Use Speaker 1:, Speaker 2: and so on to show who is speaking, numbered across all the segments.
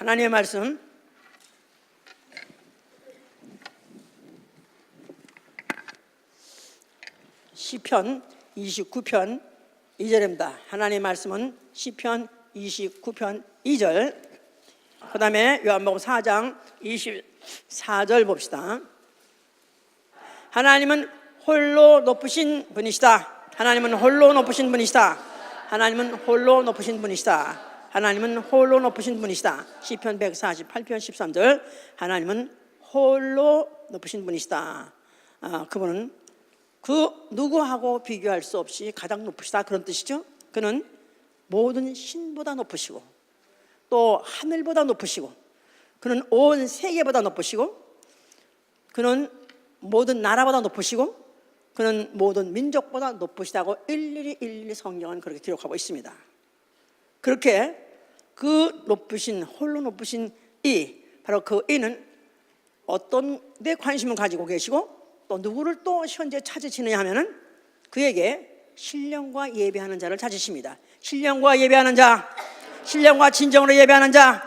Speaker 1: 하나님의 말씀 시편 29편 2절입니다. 하나님의 말씀은 시편 29편 2절, 그 다음에 요한복음 4장 24절 봅시다. 하나님은 홀로 높으신 분이시다. 하나님은 홀로 높으신 분이시다. 하나님은 홀로 높으신 분이시다. 하나님은 홀로 높으신 분이시다. 시편 148편 13절, 하나님은 홀로 높으신 분이시다. 그분은 그 누구하고 비교할 수 없이 가장 높으시다, 그런 뜻이죠. 그는 모든 신보다 높으시고, 또 하늘보다 높으시고, 그는 온 세계보다 높으시고, 그는 모든 나라보다 높으시고, 그는 모든 민족보다 높으시다고 일일이 성경은 그렇게 기록하고 있습니다. 그렇게 그 높으신, 홀로 높으신 이, 바로 그 이는 어떤 데 관심을 가지고 계시고 또 누구를 또 현재 찾으시느냐 하면은 그에게 신령과 예배하는 자를 찾으십니다. 신령과 예배하는 자, 신령과 진정으로 예배하는 자,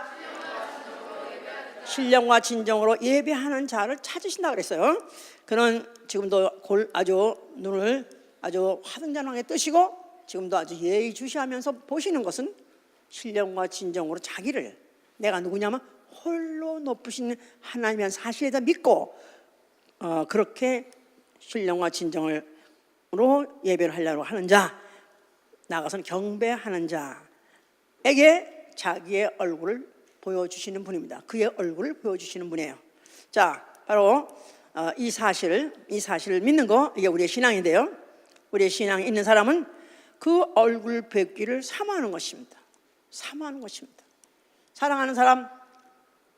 Speaker 1: 신령과 진정으로 예배하는 자를 찾으신다 그랬어요. 그는 지금도 아주 눈을 아주 화등잔하게 뜨시고 지금도 아주 예의주시하면서 보시는 것은 신령과 진정으로 자기를, 내가 누구냐면 홀로 높으신 하나님의 사실에다 믿고 그렇게 신령과 진정으로 예배를 하려고 하는 자, 나가서는 경배하는 자에게 자기의 얼굴을 보여주시는 분입니다. 그의 얼굴을 보여주시는 분이에요. 자, 바로 이 사실을 믿는 거, 이게 우리의 신앙인데요, 우리의 신앙이 있는 사람은 그 얼굴 뵙기를 사모하는 것입니다. 사모하는 것입니다. 사랑하는 사람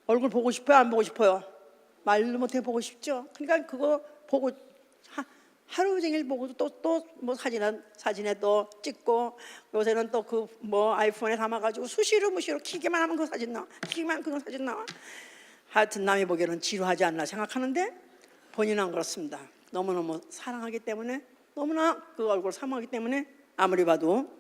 Speaker 1: 얼굴 보고 싶어요? 안 보고 싶어요? 말도 못해 보고 싶죠. 그러니까 그거 보고 하루 종일 보고 또 뭐 사진에 또 찍고, 요새는 또 그 뭐 아이폰에 담아가지고 수시로 무시로 키기만 하면 그 사진 나와, 키기만 그거 사진 나와. 하여튼 남이 보기에는 지루하지 않나 생각하는데 본인은 그렇습니다. 너무너무 사랑하기 때문에, 너무나 그 얼굴을 사모하기 때문에 아무리 봐도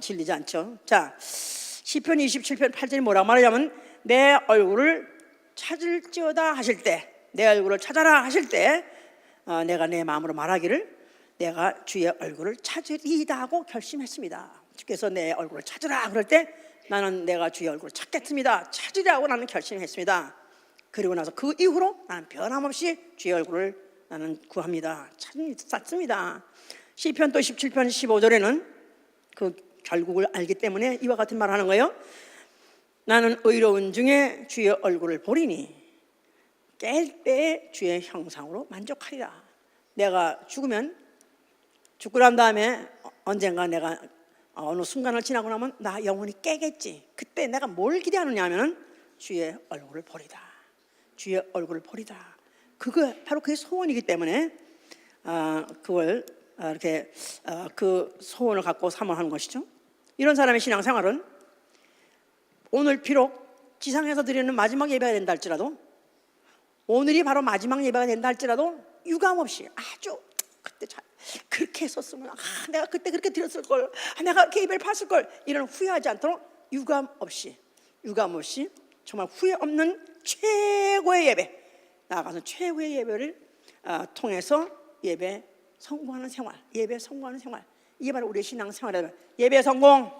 Speaker 1: 질리지 않죠. 자, 시편 27편 8절이 뭐라고 말하냐면, 내 얼굴을 찾을지어다 하실 때, 내 얼굴을 찾아라 하실 때 내가 내 마음으로 말하기를 내가 주의 얼굴을 찾으리이다 하고 결심했습니다. 주께서 내 얼굴을 찾으라 그럴 때 나는 내가 주의 얼굴을 찾겠습니다, 찾으리라고 나는 결심했습니다. 그리고 나서 그 이후로 나는 변함없이 주의 얼굴을 나는 구합니다, 찾습니다. 시편 또 17편 15절에는 그 결국을 알기 때문에 이와 같은 말을 하는 거예요. 나는 의로운 중에 주의 얼굴을 보리니 깰 때에 주의 형상으로 만족하리라. 내가 죽고 난 다음에 언젠가 내가 어느 순간을 지나고 나면 나 영혼이 깨겠지. 그때 내가 뭘 기대하느냐 하면 주의 얼굴을 보리다, 주의 얼굴을 보리다. 그거 바로 그게 소원이기 때문에 그걸 이렇게 그 소원을 갖고 사모하는 것이죠. 이런 사람의 신앙생활은 오늘 비록 지상에서 드리는 마지막 예배가 된다 할지라도, 오늘이 바로 마지막 예배가 된다 할지라도 유감없이 아주 그때 그렇게 했었으면, 내가 그때 그렇게 드렸을 걸, 내가 그렇게 예배를 봤을 걸, 이런 후회하지 않도록 유감없이 정말 후회 없는 최고의 예배, 나아가서 최고의 예배를 통해서 예배 성공하는 생활, 예배 성공하는 생활, 이게 바로 우리의 신앙생활이다. 예배 성공.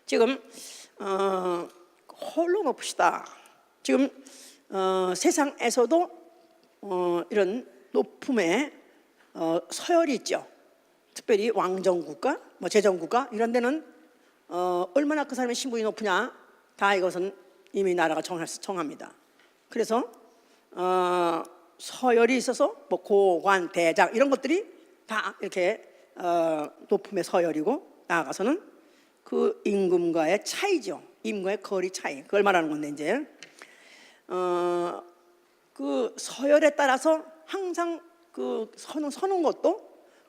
Speaker 1: 지금 홀로 높으시다. 지금 세상에서도 이런 높음의 서열이 있죠. 특별히 왕정국가, 뭐 제정국가 이런 데는 얼마나 그 사람의 신분이 높으냐, 다 이것은 이미 나라가 정합니다. 그래서 서열이 있어서 뭐 고관, 대장 이런 것들이 다 이렇게 높음의 서열이고, 나아가서는 그 임금과의 차이죠. 임금과의 거리 차이, 그걸 말하는 건데, 이제 그 서열에 따라서 항상 그 서는 것도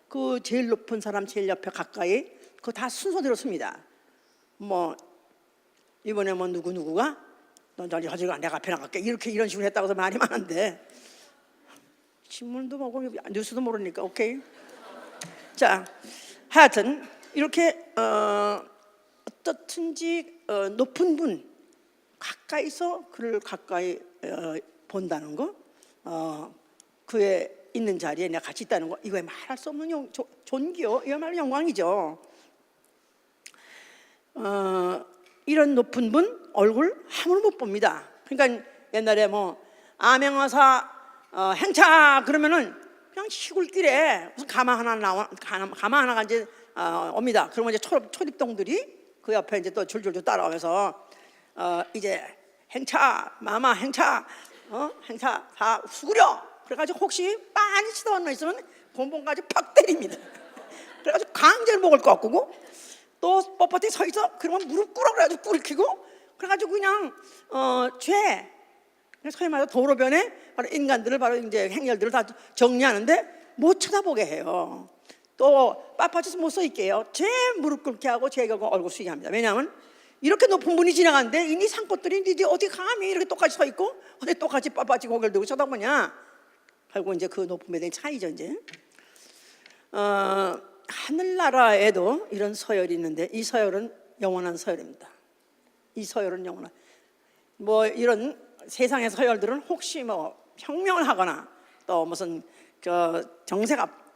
Speaker 1: 그 제일 높은 사람 제일 옆에 가까이 그거 다 순서대로 씁니다. 뭐 이번에 뭐 누구가 넌 저리 내가 앞에 나갈게 이런 식으로 했다고 해서 말이 많은데, 신문도 보고 뉴스도 모르니까 오케이. 자, 하여튼 이렇게 어떻든지 높은 분 가까이서 그를 가까이 본다는 거, 그의 있는 자리에 내가 같이 있다는 거, 이거에 말할 수 없는 존귀요, 이야말로 영광이죠. 이런 높은 분 얼굴 함부로 못 봅니다. 그러니까 옛날에 뭐 암행어사 행차 그러면은 그냥 시골길에 무슨 가마 하나가 이제 옵니다. 그러면 이제 초립동들이 그 옆에 이제 또 줄줄줄 따라오면서 이제 행차 마마 행차 행차 다 수구려. 그래가지고 혹시 많이 치다 거 있으면 곤봉까지 팍 때립니다. 그래가지고 강제로 먹을 것 같고, 또 뻣뻣하게 서 있어 그러면 무릎 꿇어 그래가지고 꿇히고, 그래가지고 그냥 죄 소위 말해서 도로변에 바로 인간들을 바로 이제 행렬들을 다 정리하는데 못 쳐다보게 해요. 또 빳빳해서 못 서 있게요. 죄 무릎 꿇게 하고 죄 결국 얼굴 숙이게 합니다. 왜냐하면 이렇게 높은 분이 지나가는데 이니 산꽃들이 니들 어디 감히 이렇게 똑같이 서 있고 어디 똑같이 빳빳이 고개를 들고 쳐다보냐. 결국 이제 그 높음에 대한 차이죠. 이제 하늘나라에도 이런 서열이 있는데 이 서열은 영원한 서열입니다. 이 서열은 영원한, 뭐 이런 세상의 서열들은 혹시 뭐 혁명을 하거나 또 무슨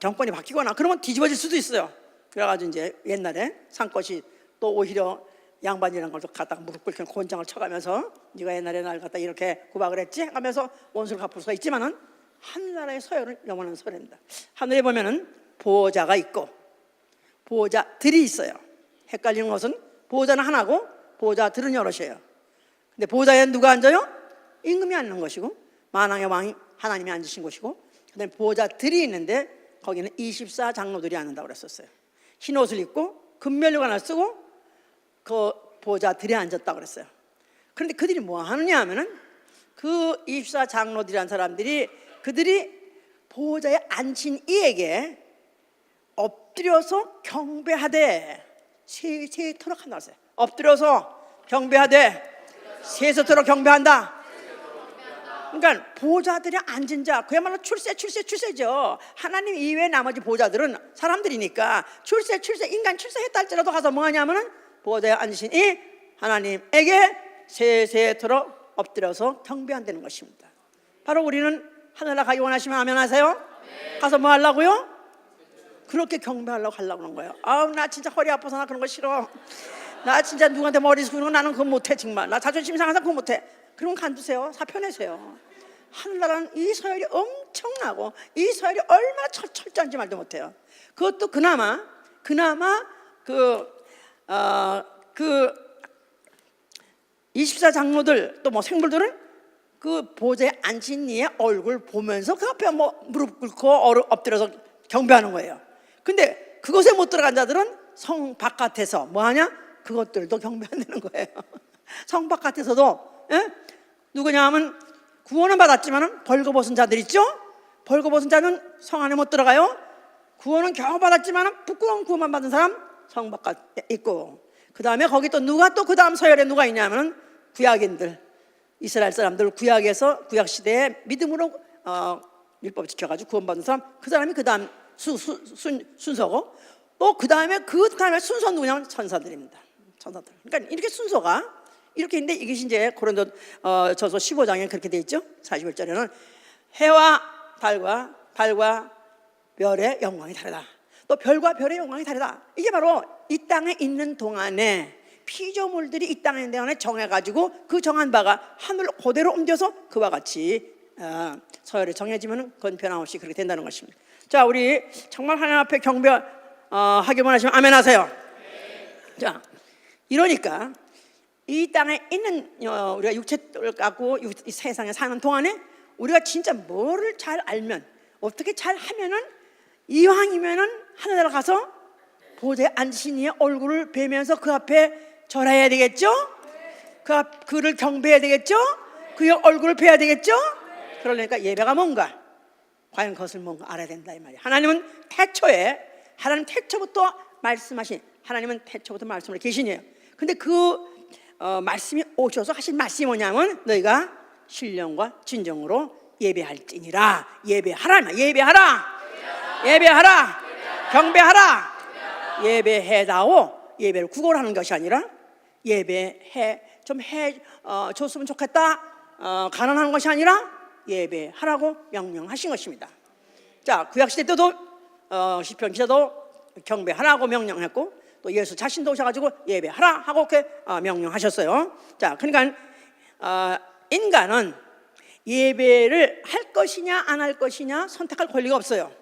Speaker 1: 정권이 바뀌거나 그러면 뒤집어질 수도 있어요. 그래가지고 이제 옛날에 산꽃이 또 오히려 양반이라는 걸 갖다가 무릎 꿇고 곤장을 쳐가면서 네가 옛날에 날 갖다 이렇게 구박을 했지 하면서 원수를 갚을 수가 있지만은 하늘나라의 서열은 영원한 서열입니다. 하늘에 보면은 보호자가 있고 보호자들이 있어요. 헷갈리는 것은 보호자는 하나고 보호자들은 여럿이에요. 근데 보호자에 누가 앉아요? 임금이 앉는 것이고 만왕의 왕이 하나님이 앉으신 곳이고, 그다음에 보호자들이 있는데 거기는 24장로들이 앉는다고 그랬었어요. 흰 옷을 입고 금면류관을 쓰고 그 보호자들이 앉았다고 그랬어요. 그런데 그들이 뭐 하느냐 하면은 그 24장로들이라는 사람들이 그들이 보호자에 앉힌 이에게 엎드려서 경배하되 세세토록 한다고 했어요. 엎드려서 경배하되 세세토록 경배한다. 그러니까 보호자들이 앉은 자, 그야말로 출세죠. 하나님 이외의 나머지 보호자들은 사람들이니까 출세 인간 출세했다 할지라도 가서 뭐 하냐면은 보호자에 앉으신 이 하나님에게 세세토록 엎드려서 경배한다는 것입니다. 바로 우리는 하늘나라 가기 원하시면 아멘 하세요. 네. 가서 뭐 하려고요? 그렇게 경배하려고 하려고 그런 거예요. 아우 나 진짜 허리 아파서 나 그런 거 싫어. 나 진짜 누구한테 머리 숙이는 거 나는 그거 못해. 정말 나 자존심 상해서 그거 못해. 그러면 간두세요. 사표 내세요. 하늘나라는 이 서열이 엄청나고 이 서열이 얼마나 철저한지 말도 못해요. 그것도 그나마 그 24장로들 또 뭐 생물들은 그 보좌에 앉힌 이의 얼굴 보면서 그 앞에 뭐 무릎 꿇고 엎드려서 경배하는 거예요. 근데 그곳에 못 들어간 자들은 성 바깥에서 뭐 하냐? 그것들도 경배한다는 거예요. 성 바깥에서도 누구냐 하면 구원은 받았지만 벌거벗은 자들 있죠? 벌거벗은 자는 성 안에 못 들어가요. 구원은 겨우 받았지만 부끄러운 구원만 받은 사람 성 바깥에 있고, 그 다음에 거기 또 누가 또 그 다음 서열에 누가 있냐면 구약인들, 이스라엘 사람들 구약에서 구약 시대에 믿음으로 율법 지켜가지고 구원받은 사람, 그 사람이 그 다음 순서고, 또 그 다음에 순서 누구냐면 천사들입니다. 천사들. 그러니까 이렇게 순서가 이렇게 있는데 이것이 이제 고린도 저서 15장에 그렇게 돼 있죠. 41절에는 해와 달과 별의 영광이 다르다. 또 별과 별의 영광이 다르다. 이게 바로 이 땅에 있는 동안에 피조물들이 이 땅에 있는 동안에 정해가지고 그 정한 바가 하늘로 그대로 옮겨서 그와 같이 서열이 정해지면 그건 변함없이 그렇게 된다는 것입니다. 자, 우리 정말 하나님 앞에 경배하기 원하시면 아멘 하세요. 자, 이러니까 이 땅에 있는 우리가 육체를 갖고 이 세상에 사는 동안에 우리가 진짜 뭐를 잘 알면, 어떻게 잘 하면은 이왕이면은 하늘나라 가서 보좌에 앉으신 이의 얼굴을 뵈면서 그 앞에 절해야 되겠죠? 그를 경배해야 되겠죠? 그의 얼굴을 뵈야 되겠죠? 그러니까 예배가 뭔가, 과연 그것을 뭔가 알아야 된다 이 말이야. 하나님 태초부터 말씀하신, 하나님은 태초부터 말씀을 계시네요. 근데 그 말씀이 오셔서 하신 말씀이 뭐냐면 너희가 신령과 진정으로 예배할지니라. 예배하라. 경배하라. 예배해다오. 예배를 구걸하는 것이 아니라 예배해 좀 줬으면 좋겠다. 가난한 것이 아니라 예배하라고 명령하신 것입니다. 자, 구약시대 때도 시편 기자도 경배하라고 명령했고, 또 예수 자신도 오셔가지고 예배하라 하고 그렇게 명령하셨어요. 자, 그러니까 인간은 예배를 할 것이냐 안 할 것이냐 선택할 권리가 없어요.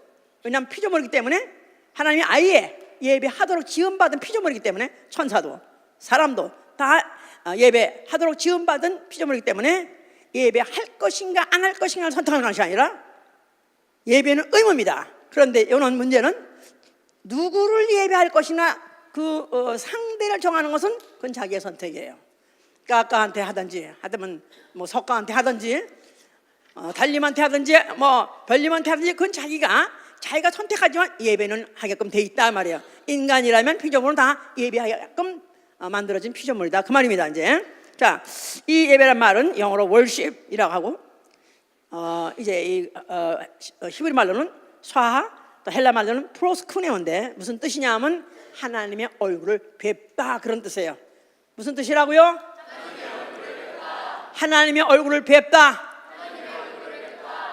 Speaker 1: 왜냐하면 피조물이기 때문에, 하나님이 아예 예배하도록 지음받은 피조물이기 때문에, 천사도 사람도 다 예배하도록 지음받은 피조물이기 때문에 예배할 것인가 안 할 것인가를 선택하는 것이 아니라 예배는 의무입니다. 그런데 이런 문제는 누구를 예배할 것이나 상대를 정하는 것은 그건 자기의 선택이에요. 까까한테 하든지, 하다면 뭐 석가한테 하든지, 달님한테 하든지, 뭐 별님한테 하든지, 그건 자기가 선택하지만 예배는 하게끔 돼 있다 말이에요. 인간이라면 피조물은 다 예배하게끔 만들어진 피조물이다 그 말입니다. 이제 자, 이 예배란 말은 영어로 worship이라고 하고, 이제 이 히브리 말로는 샤하, 또 헬라 말로는 프로스쿠네온데 무슨 뜻이냐면 하나님의 얼굴을 뵙다 그런 뜻이에요. 무슨 뜻이라고요? 하나님의 얼굴을 뵙다.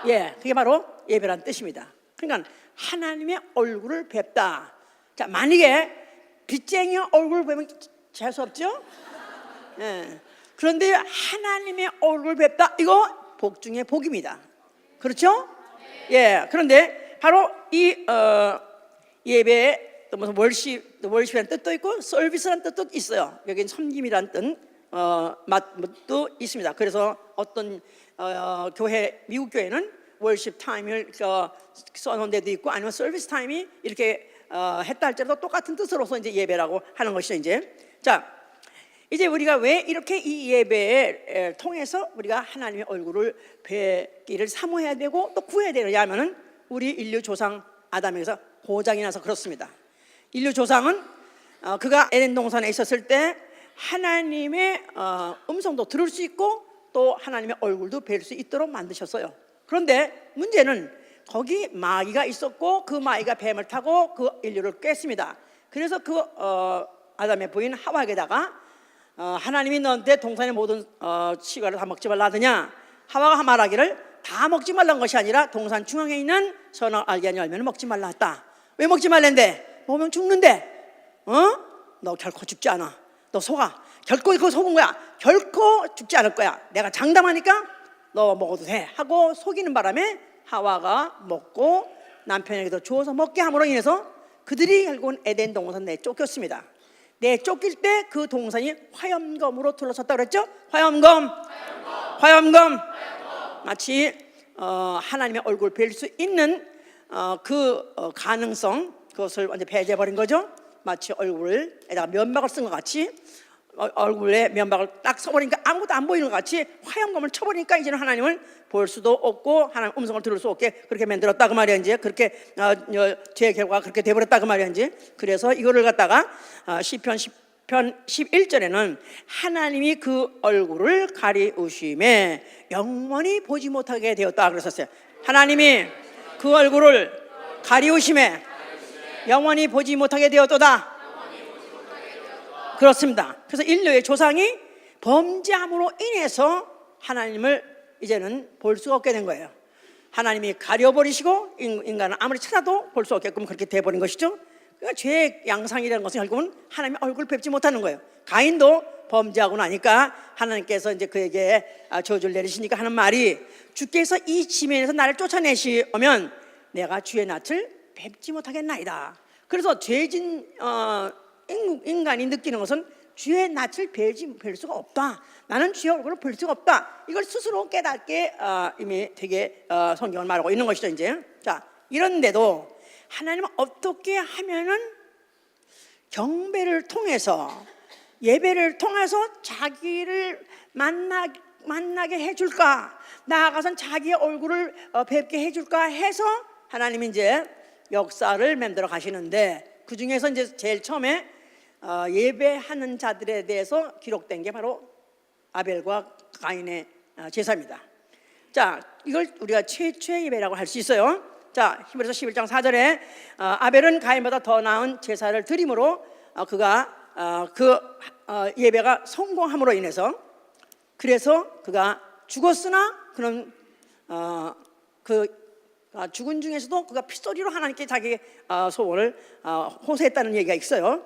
Speaker 1: 예, 그게 바로 예배란 뜻입니다. 그러니까 하나님의 얼굴을 뵙다. 자, 만약에 빚쟁이의 얼굴을 보면 재수 없죠? 예. 그런데 하나님의 얼굴을 뵙다, 이거 복 중에 복입니다. 그렇죠? 예. 그런데 바로 이 예배에 또 무슨 월십이라는 뜻도 있고 서비스라는 뜻도 있어요. 여기는 섬김이라는 뜻도 있습니다. 그래서 어떤 교회, 미국 교회는 월십 타임을 써놓은 데도 있고, 아니면 서비스 타임이 이렇게 했다 할지라도 똑같은 뜻으로서 이제 예배라고 하는 것이죠. 이제 자, 이제 우리가 왜 이렇게 이 예배를 통해서 우리가 하나님의 얼굴을 뵙기를 사모해야 되고 또 구해야 되느냐 하면은, 우리 인류 조상 아담에게서 고장이 나서 그렇습니다. 인류 조상은 그가 에덴 동산에 있었을 때 하나님의 음성도 들을 수 있고 또 하나님의 얼굴도 뵐 수 있도록 만드셨어요. 그런데 문제는 거기 마귀가 있었고 그 마귀가 뱀을 타고 그 인류를 깼습니다. 그래서 그 아담의 부인 하와에게다가 하나님이 너한테 동산의 모든 식과를 다 먹지 말라 하더냐, 하와가 말하기를 다 먹지 말란 것이 아니라 동산 중앙에 있는 선을 알게 하는 열매는 먹지 말라 했다. 왜 먹지 말랜데? 먹으면 죽는데. 너 결코 죽지 않아. 너 속아. 결코 그거 속은 거야. 결코 죽지 않을 거야. 내가 장담하니까 너 먹어도 돼 하고 속이는 바람에 하와가 먹고 남편에게도 주어서 먹게 함으로 인해서 그들이 결국은 에덴 동산 내쫓겼습니다. 내쫓길 때 그 동산이 화염검으로 둘러섰다고 그랬죠? 화염검. 마치 하나님의 얼굴을 뵐 수 있는 가능성, 그것을 완전 배제해버린 거죠. 마치 얼굴에다가 면박을 쓴 것 같이, 얼굴에 면박을 딱 써버리니까 아무것도 안 보이는 것 같이 화염검을 쳐버리니까 이제는 하나님을 볼 수도 없고 하나님 음성을 들을 수 없게 그렇게 만들었다 그 말이야. 이제 그렇게 죄의 결과가 그렇게 돼버렸다 그 말이야. 이제 그래서 이거를 갖다가 시편 11절에는 하나님이 그 얼굴을 가리우심에 영원히 보지 못하게 되었다 그랬었어요. 하나님이 그 얼굴을 가리우심에 영원히 보지 못하게 되었도다. 그렇습니다. 그래서 인류의 조상이 범죄함으로 인해서 하나님을 이제는 볼 수가 없게 된 거예요. 하나님이 가려버리시고 인간은 아무리 찾아도 볼 수 없게끔 그렇게 돼버린 것이죠. 그러니까 죄의 양상이라는 것은 결국은 하나님의 얼굴을 뵙지 못하는 거예요. 가인도 범죄하고 나니까 하나님께서 이제 그에게 저주를 내리시니까 하는 말이, 주께서 이 지면에서 나를 쫓아내시면 내가 주의 낯을 뵙지 못하겠나이다. 그래서 죄진 인간이 느끼는 것은 주의 낯을 뵐 수가 없다. 나는 주의 얼굴을 볼 수가 없다. 이걸 스스로 깨닫게 이미 되게 성경을 말하고 있는 것이죠. 이제 자, 이런데도 하나님은 어떻게 하면은 경배를 통해서, 예배를 통해서 자기를 만나게 해줄까, 나아가선 자기의 얼굴을 뵙게 해줄까 해서 하나님이 이제 역사를 만들어 가시는데, 그 중에서 이제 제일 처음에 예배하는 자들에 대해서 기록된 게 바로 아벨과 가인의 제사입니다. 자, 이걸 우리가 최초의 예배라고 할 수 있어요. 자, 히브리서 11장 4절에 아벨은 가인보다 더 나은 제사를 드림으로 그가 예배가 성공함으로 인해서 그래서 그가 죽었으나 그는 죽은 중에서도 그가 핏소리로 하나님께 자기 소원을 호소했다는 얘기가 있어요.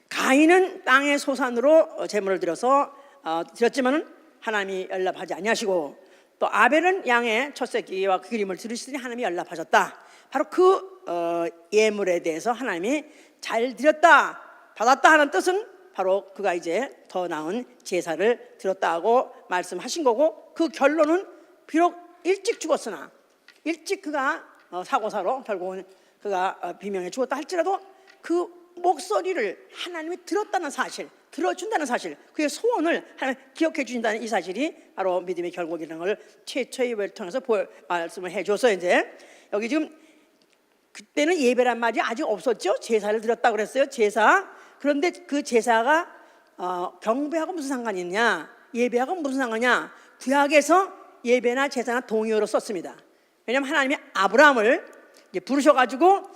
Speaker 1: 가인은 땅의 소산으로 제물을 드렸지만은 하나님이 연락하지 아니하시고 또 아벨은 양의 첫 새끼와 그 기름을 들으시더니 하나님이 연락하셨다. 바로 그 예물에 대해서 하나님이 잘 드렸다, 받았다 하는 뜻은 바로 그가 이제 더 나은 제사를 드렸다고 말씀하신 거고, 그 결론은 비록 일찍 죽었으나 일찍 그가 사고사로 결국은 그가 비명에 죽었다 할지라도 그 목소리를 하나님이 들었다는 사실, 들어준다는 사실, 그의 소원을 하나님 기억해 주신다는 이 사실이 바로 믿음의 결국이라는 걸 최초의 예배를 통해서 말씀을 해줘서 이제 여기 지금 그때는 예배란 말이 아직 없었죠. 제사를 드렸다고 그랬어요. 제사. 그런데 그 제사가 경배하고 무슨 상관이 있냐, 예배하고 무슨 상관이냐. 구약에서 예배나 제사나 동의어로 썼습니다. 왜냐하면 하나님이 아브라함을 이제 부르셔가지고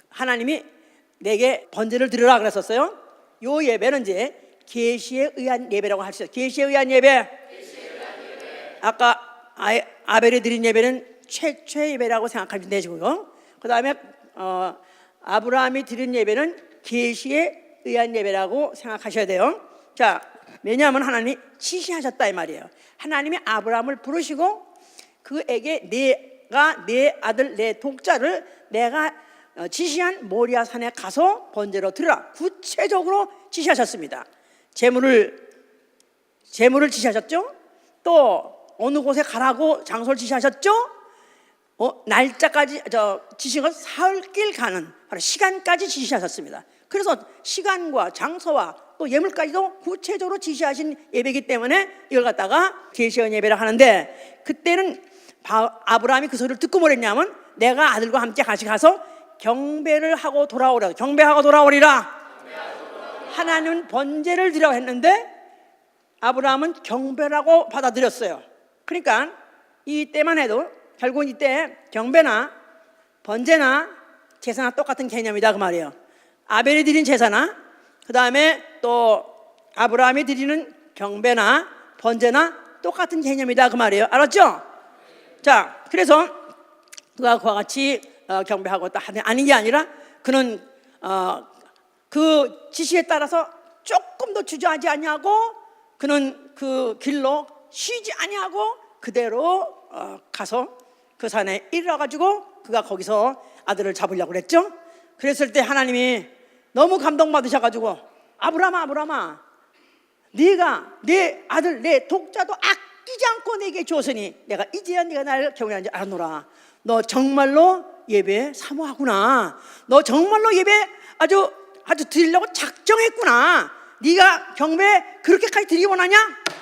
Speaker 1: 하나님이 내게 번제를 드리라 그랬었어요. 요 예배는 이제 계시에 의한 예배라고 할 수 있어요. 계시에 의한 예배. 아까 아벨이 드린 예배는 최초의 예배라고 생각하면 되고요. 그 다음에 아브라함이 드린 예배는 계시에 의한 예배라고 생각하셔야 돼요. 자, 왜냐하면 하나님이 지시하셨다 이 말이에요. 하나님이 아브라함을 부르시고 그에게 내가 내 아들 내 독자를 내가 지시한 모리아 산에 가서 번제로 드리라, 구체적으로 지시하셨습니다. 제물을 지시하셨죠. 또 어느 곳에 가라고 장소를 지시하셨죠. 날짜까지 지시한 건 사흘길 가는 바로 시간까지 지시하셨습니다. 그래서 시간과 장소와 또 예물까지도 구체적으로 지시하신 예배이기 때문에 이걸 갖다가 계시의 예배라 하는데, 그때는 아브라함이 그 소리를 듣고 뭐랬냐면 내가 아들과 함께 같이 가서 경배를 하고 돌아오라. 경배하고 돌아오리라. 하나님은 번제를 드리라고 했는데 아브라함은 경배라고 받아들였어요. 그러니까 이때만 해도 결국은 이때 경배나 번제나 제사나 똑같은 개념이다 그 말이에요. 아벨이 드린 제사나 그 다음에 또 아브라함이 드리는 경배나 번제나 똑같은 개념이다 그 말이에요. 알았죠? 자, 그래서 그가 그와 같이 경배하고 아닌 게 아니라 그는 그 지시에 따라서 조금도 주저하지 아니하고 그는 그 길로 쉬지 아니하고 그대로 가서 그 산에 이르러가지고 그가 거기서 아들을 잡으려고 그랬죠. 그랬을 때 하나님이 너무 감동받으셔가지고 아브라함아 네가 내 아들 내 독자도 아끼지 않고 내게 주었으니 내가 이제야 네가 나를 경외하는지 알았노라. 너 정말로 예배 사모하구나. 너 정말로 예배 아주 드리려고 작정했구나. 네가 경배 그렇게까지 드리기 원하냐?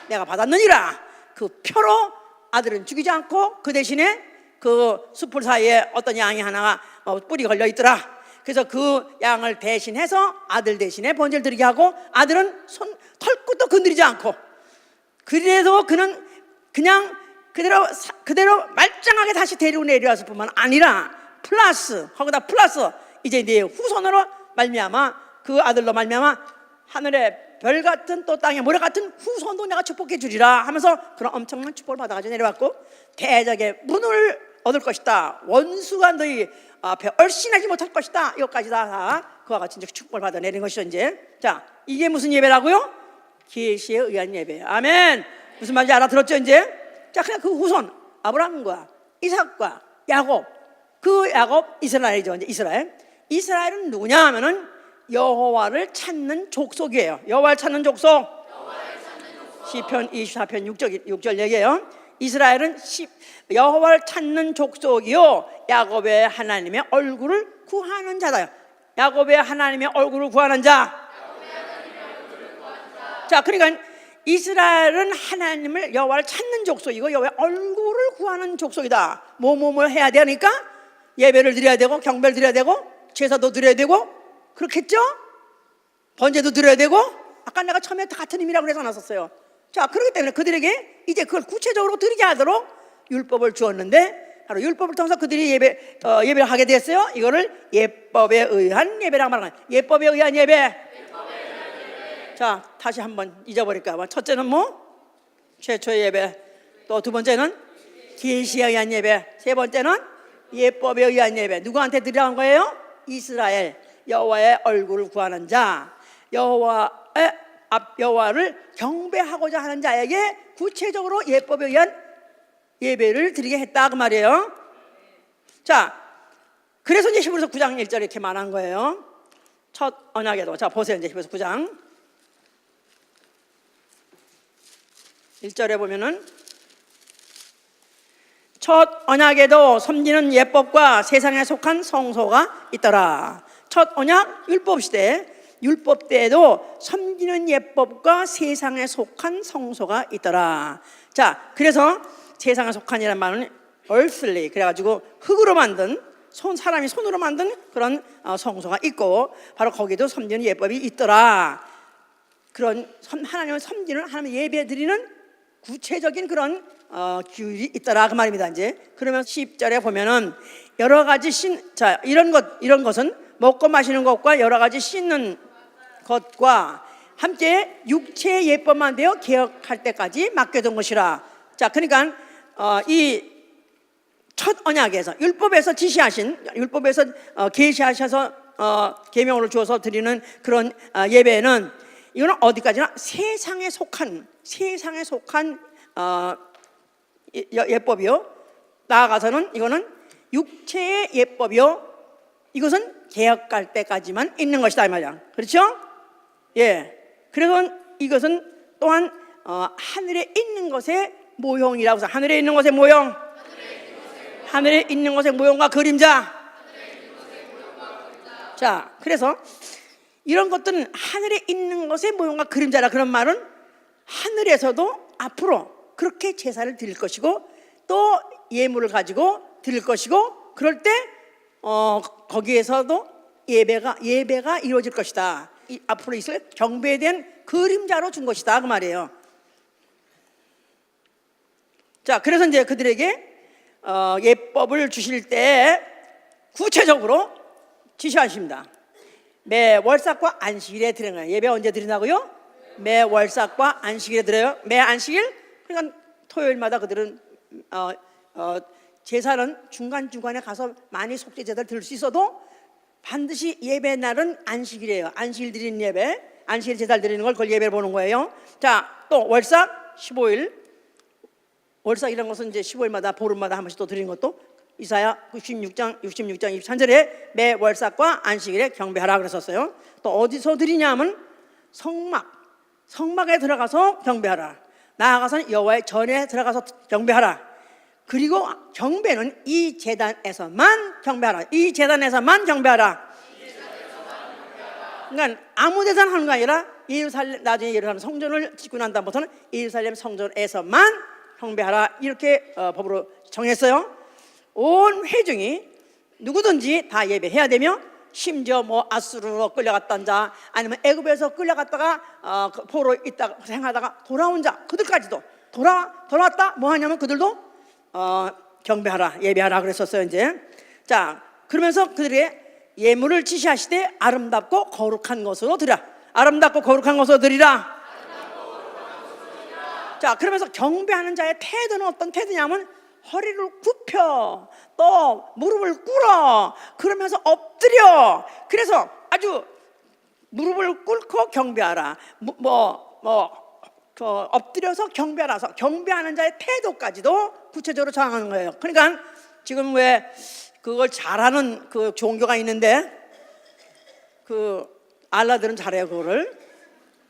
Speaker 1: 내가 받았느니라. 그 표로 아들은 죽이지 않고 그 대신에 그 숯불 사이에 어떤 양이 하나가 뿔이 걸려 있더라. 그래서 그 양을 대신해서 아들 대신에 번제를 드리게 하고 아들은 털끝도 건드리지 않고, 그래도 그는 그냥 그대로 말짱하게 다시 데리고 내려왔을 뿐만 아니라 거기다 플러스 이제 내 후손으로 말미암아 그 아들로 말미암아 하늘의 별 같은 또 땅의 모래 같은 후손도 내가 축복해 주리라 하면서 그런 엄청난 축복을 받아가지고 내려왔고, 대적의 문을 얻을 것이다. 원수가 너희 앞에 얼씬하지 못할 것이다. 이것까지 다 그와 같이 이제 축복을 받아 내린 것이죠. 이제 자, 이게 무슨 예배라고요? 계시에 의한 예배. 아멘. 무슨 말인지 알아들었죠 이제? 자, 그냥 그 후손 아브라함과 이삭과 야곱, 그 야곱 이스라엘이죠. 이제 이스라엘은 누구냐 하면은 여호와를 찾는 족속이에요. 여호와를 찾는 족속. 시편 24편 6절 얘기해요. 이스라엘은 여호와를 찾는 족속이요 야곱의 하나님의 얼굴을 구하는 자다. 야곱의 하나님의 얼굴을 구하는 자. 자, 그러니까 이스라엘은 하나님을 여호와를 찾는 족속이고 여호와의 얼굴을 구하는 족속이다. 뭐 해야 되니까 예배를 드려야 되고 경배를 드려야 되고 제사도 드려야 되고 그렇겠죠? 번제도 드려야 되고, 아까 내가 처음에 같은 의미라고 그래서 나섰어요. 자, 그렇기 때문에 그들에게 이제 그걸 구체적으로 드리게 하도록 율법을 주었는데 바로 율법을 통해서 그들이 예배를 하게 됐어요. 이거를 예법에 의한 예배라고 말하는 거예요. 예법에 의한 예배. 자, 다시 한번 잊어버릴까 봐. 첫째는 뭐? 최초의 예배. 또 두 번째는 계시에 의한 예배. 세 번째는 예법에 의한 예배. 누구한테 드리라는 거예요? 이스라엘. 여호와의 얼굴을 구하는 자, 여호와를 경배하고자 하는 자에게 구체적으로 예법에 의한 예배를 드리게 했다 그 말이에요. 자, 그래서 이제 히브리서 9장 1절에 이렇게 말한 거예요. 첫 언약에도, 자 보세요. 이제 히브리서 9장 1절에 보면은 첫 언약에도 섬기는 예법과 세상에 속한 성소가 있더라. 첫 언약 율법 시대, 율법 때에도 섬기는 예법과 세상에 속한 성소가 있더라. 자, 그래서 세상에 속한이라는 말은 earthly, 그래가지고 흙으로 만든 사람이 손으로 만든 그런 성소가 있고, 바로 거기도 섬기는 예법이 있더라. 그런 하나님을 섬기는, 하나님 예배 드리는 구체적인 그런 규율이 있더라 그 말입니다. 이제 그러면 10절에 보면은 여러 가지 자, 이런 것은 먹고 마시는 것과 여러 가지 씻는 것과 함께 육체의 예법만 되어 개혁할 때까지 맡겨둔 것이라. 자, 그러니까 이 첫 언약에서 율법에서 지시하신, 율법에서 계시하셔서 계명으로 주어서 드리는 그런 예배는, 이거는 어디까지나 세상에 속한 예법이요. 나아가서는 이거는 육체의 예법이요. 이것은 개혁할 때까지만 있는 것이다 이 말이야. 그렇죠? 예. 그래서 이것은 또한 하늘에 있는 것의 모형이라고 해서, 하늘에 있는 것의 모형, 하늘에 있는 것의 모형과 그림자. 자, 그래서 이런 것들은 하늘에 있는 것의 모형과 그림자라. 그런 말은 하늘에서도 앞으로 그렇게 제사를 드릴 것이고, 또 예물을 가지고 드릴 것이고, 그럴 때 거기에서도 예배가 이루어질 것이다. 앞으로 있을 경배에 대한 그림자로 준 것이다 그 말이에요. 자, 그래서 이제 그들에게 예법을 주실 때 구체적으로 지시하십니다. 매 월삭과 안식일에 드리는 거예요. 예배 언제 드린다고요? 매 월삭과 안식일에 드려요. 매 안식일, 그러니까 토요일마다 그들은 제사는 중간중간에 가서 많이 속죄 제사를 드릴 수 있어도 반드시 예배 날은 안식일이에요. 안식일 드리는 예배, 안식일 제사를 드리는 걸 그걸 예배를 보는 거예요. 자, 또 월삭 15일, 월삭이라는 것은 이제 15일마다 보름마다 한 번씩 또 드리는 것도, 이사야 66장 23절에 매 월삭과 안식일에 경배하라 그랬었어요. 또 어디서 드리냐 하면 성막에 들어가서 경배하라. 나아가서는 여호와의 전에 들어가서 경배하라. 그리고 경배는 이 제단에서만 경배하라. 이 제단에서만 경배하라. 그러니까 아무 데서나 하는 거 아니라 나중에 예루살렘 성전을 짓고 난 다음부터는 예루살렘 성전에서만 경배하라. 이렇게 법으로 정했어요. 온 회중이 누구든지 다 예배해야 되며, 심지어 뭐 아수르로 끌려갔던 자, 아니면 애굽에서 끌려갔다가 포로 있다가 생하다가 돌아온 자, 그들까지도 돌아왔다 뭐 하냐면 그들도 경배하라, 예배하라 그랬었어요. 이제 자, 그러면서 그들에게 예물을 지시하시되 아름답고 거룩한 것으로 드리라. 아름답고 거룩한 것으로 드리라. 자, 그러면서 경배하는 자의 태도는 어떤 태도냐면 허리를 굽혀, 또 무릎을 꿇어, 그러면서 엎드려. 그래서 아주 무릎을 꿇고 경배하라, 엎드려서 경배하라서 경배하는 자의 태도까지도 구체적으로 정하는 거예요. 그러니까 지금 왜 그걸 잘하는 그 종교가 있는데, 그 알라들은 잘해요. 그거를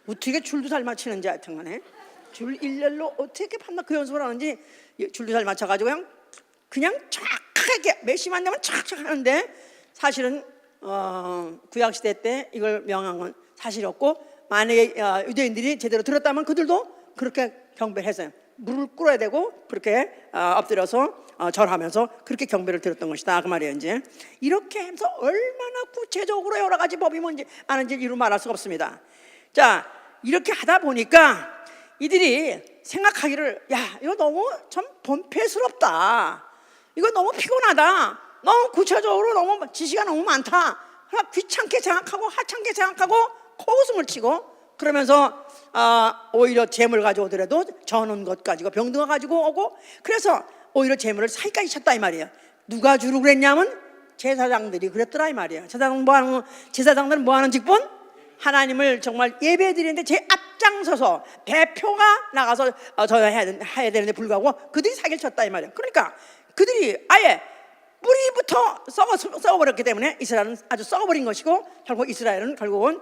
Speaker 1: 어떻게 줄도 잘 맞추는지 하여튼 간에 줄 일렬로 어떻게 판단 그 연습을 하는지, 줄도 잘 맞춰가지고 그냥 정확하게 몇시만 되면 착착 하는데, 사실은 구약시대 때 이걸 명한 건 사실이었고, 만약에 유대인들이 제대로 들었다면 그들도 그렇게 경배를 했어요. 무릎을 꿇어야 되고 그렇게 엎드려서 절하면서 그렇게 경배를 드렸던 것이다 그 말이에요. 이제 이렇게 해서 얼마나 구체적으로 여러 가지 법이 뭔지 아는지 이루 말할 수가 없습니다. 자, 이렇게 하다 보니까 이들이 생각하기를, 야, 이거 너무 참 번패스럽다. 이거 너무 피곤하다. 너무 구체적으로 너무 지시가 너무 많다. 귀찮게 생각하고 하찮게 생각하고 코웃음을 치고 그러면서 오히려 재물 가져오더라도 저는 것 가지고 병등어 가지고 오고 그래서 오히려 재물을 사기까지 쳤다 이 말이에요. 누가 주로 그랬냐면 제사장들이 그랬더라 이 말이에요. 제사장들은 뭐 하는 직분? 하나님을 정말 예배드리는데 제 앞장서서 대표가 나가서 해야 되는데 불구하고 그들이 사기를 쳤다 이 말이에요. 그러니까 그들이 아예 뿌리부터 썩어버렸기 때문에 이스라엘은 아주 썩어버린 것이고 결국 이스라엘은 결국은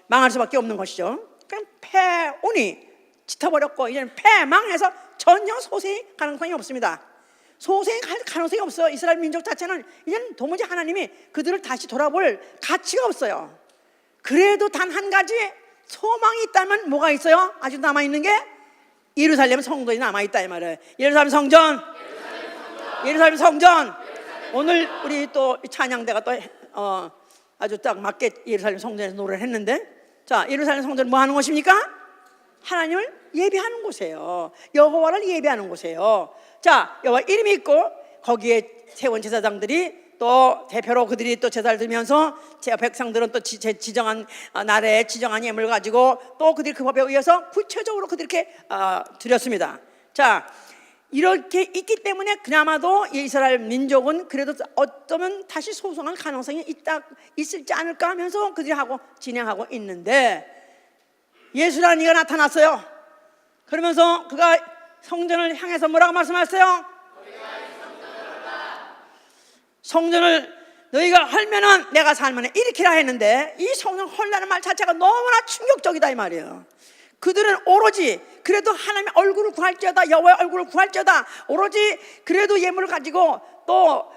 Speaker 1: 망할 수밖에 없는 것이죠. 그냥 패운이 짙어버렸고 이제는 패망해서 전혀 소생이 가능성이 없습니다. 소생이 가능성이 없어. 이스라엘 민족 자체는 이제는 도무지 하나님이 그들을 다시 돌아볼 가치가 없어요. 그래도 단 한 가지 소망이 있다면 뭐가 있어요? 아직 남아있는 게 예루살렘 성전이 남아있다 이 말이에요. 예루살렘 성전. 오늘 우리 또 찬양대가 또 아주 딱 맞게 예루살렘 성전에서 노래를 했는데, 자, 예루살렘 성전은 뭐 하는 곳입니까? 하나님을 예배하는 곳이에요. 여호와를 예배하는 곳이에요. 자, 여호와 이름이 있고 거기에 세운 제사장들이 또 대표로 그들이 또 제사를 드리면서 백성들은 또 지정한 날에 지정한 예물을 가지고 또 그들이 그 법에 의해서 구체적으로 그들이 이렇게 드렸습니다. 자, 이렇게 있기 때문에 그나마도 이스라엘 민족은 그래도 어쩌면 다시 소송할 가능성이 있을지 않을까 하면서 그들이 하고 진행하고 있는데, 예수라는 이가 나타났어요. 그러면서 그가 성전을 향해서 뭐라고 말씀하셨어요? 성전을 너희가 헐면은 내가 살면은 일으키라 했는데, 이 성전 헐라는 말 자체가 너무나 충격적이다 이 말이에요. 그들은 오로지 그래도 하나님의 얼굴을 구할지어다, 여호와의 얼굴을 구할지어다, 오로지 그래도 예물을 가지고 또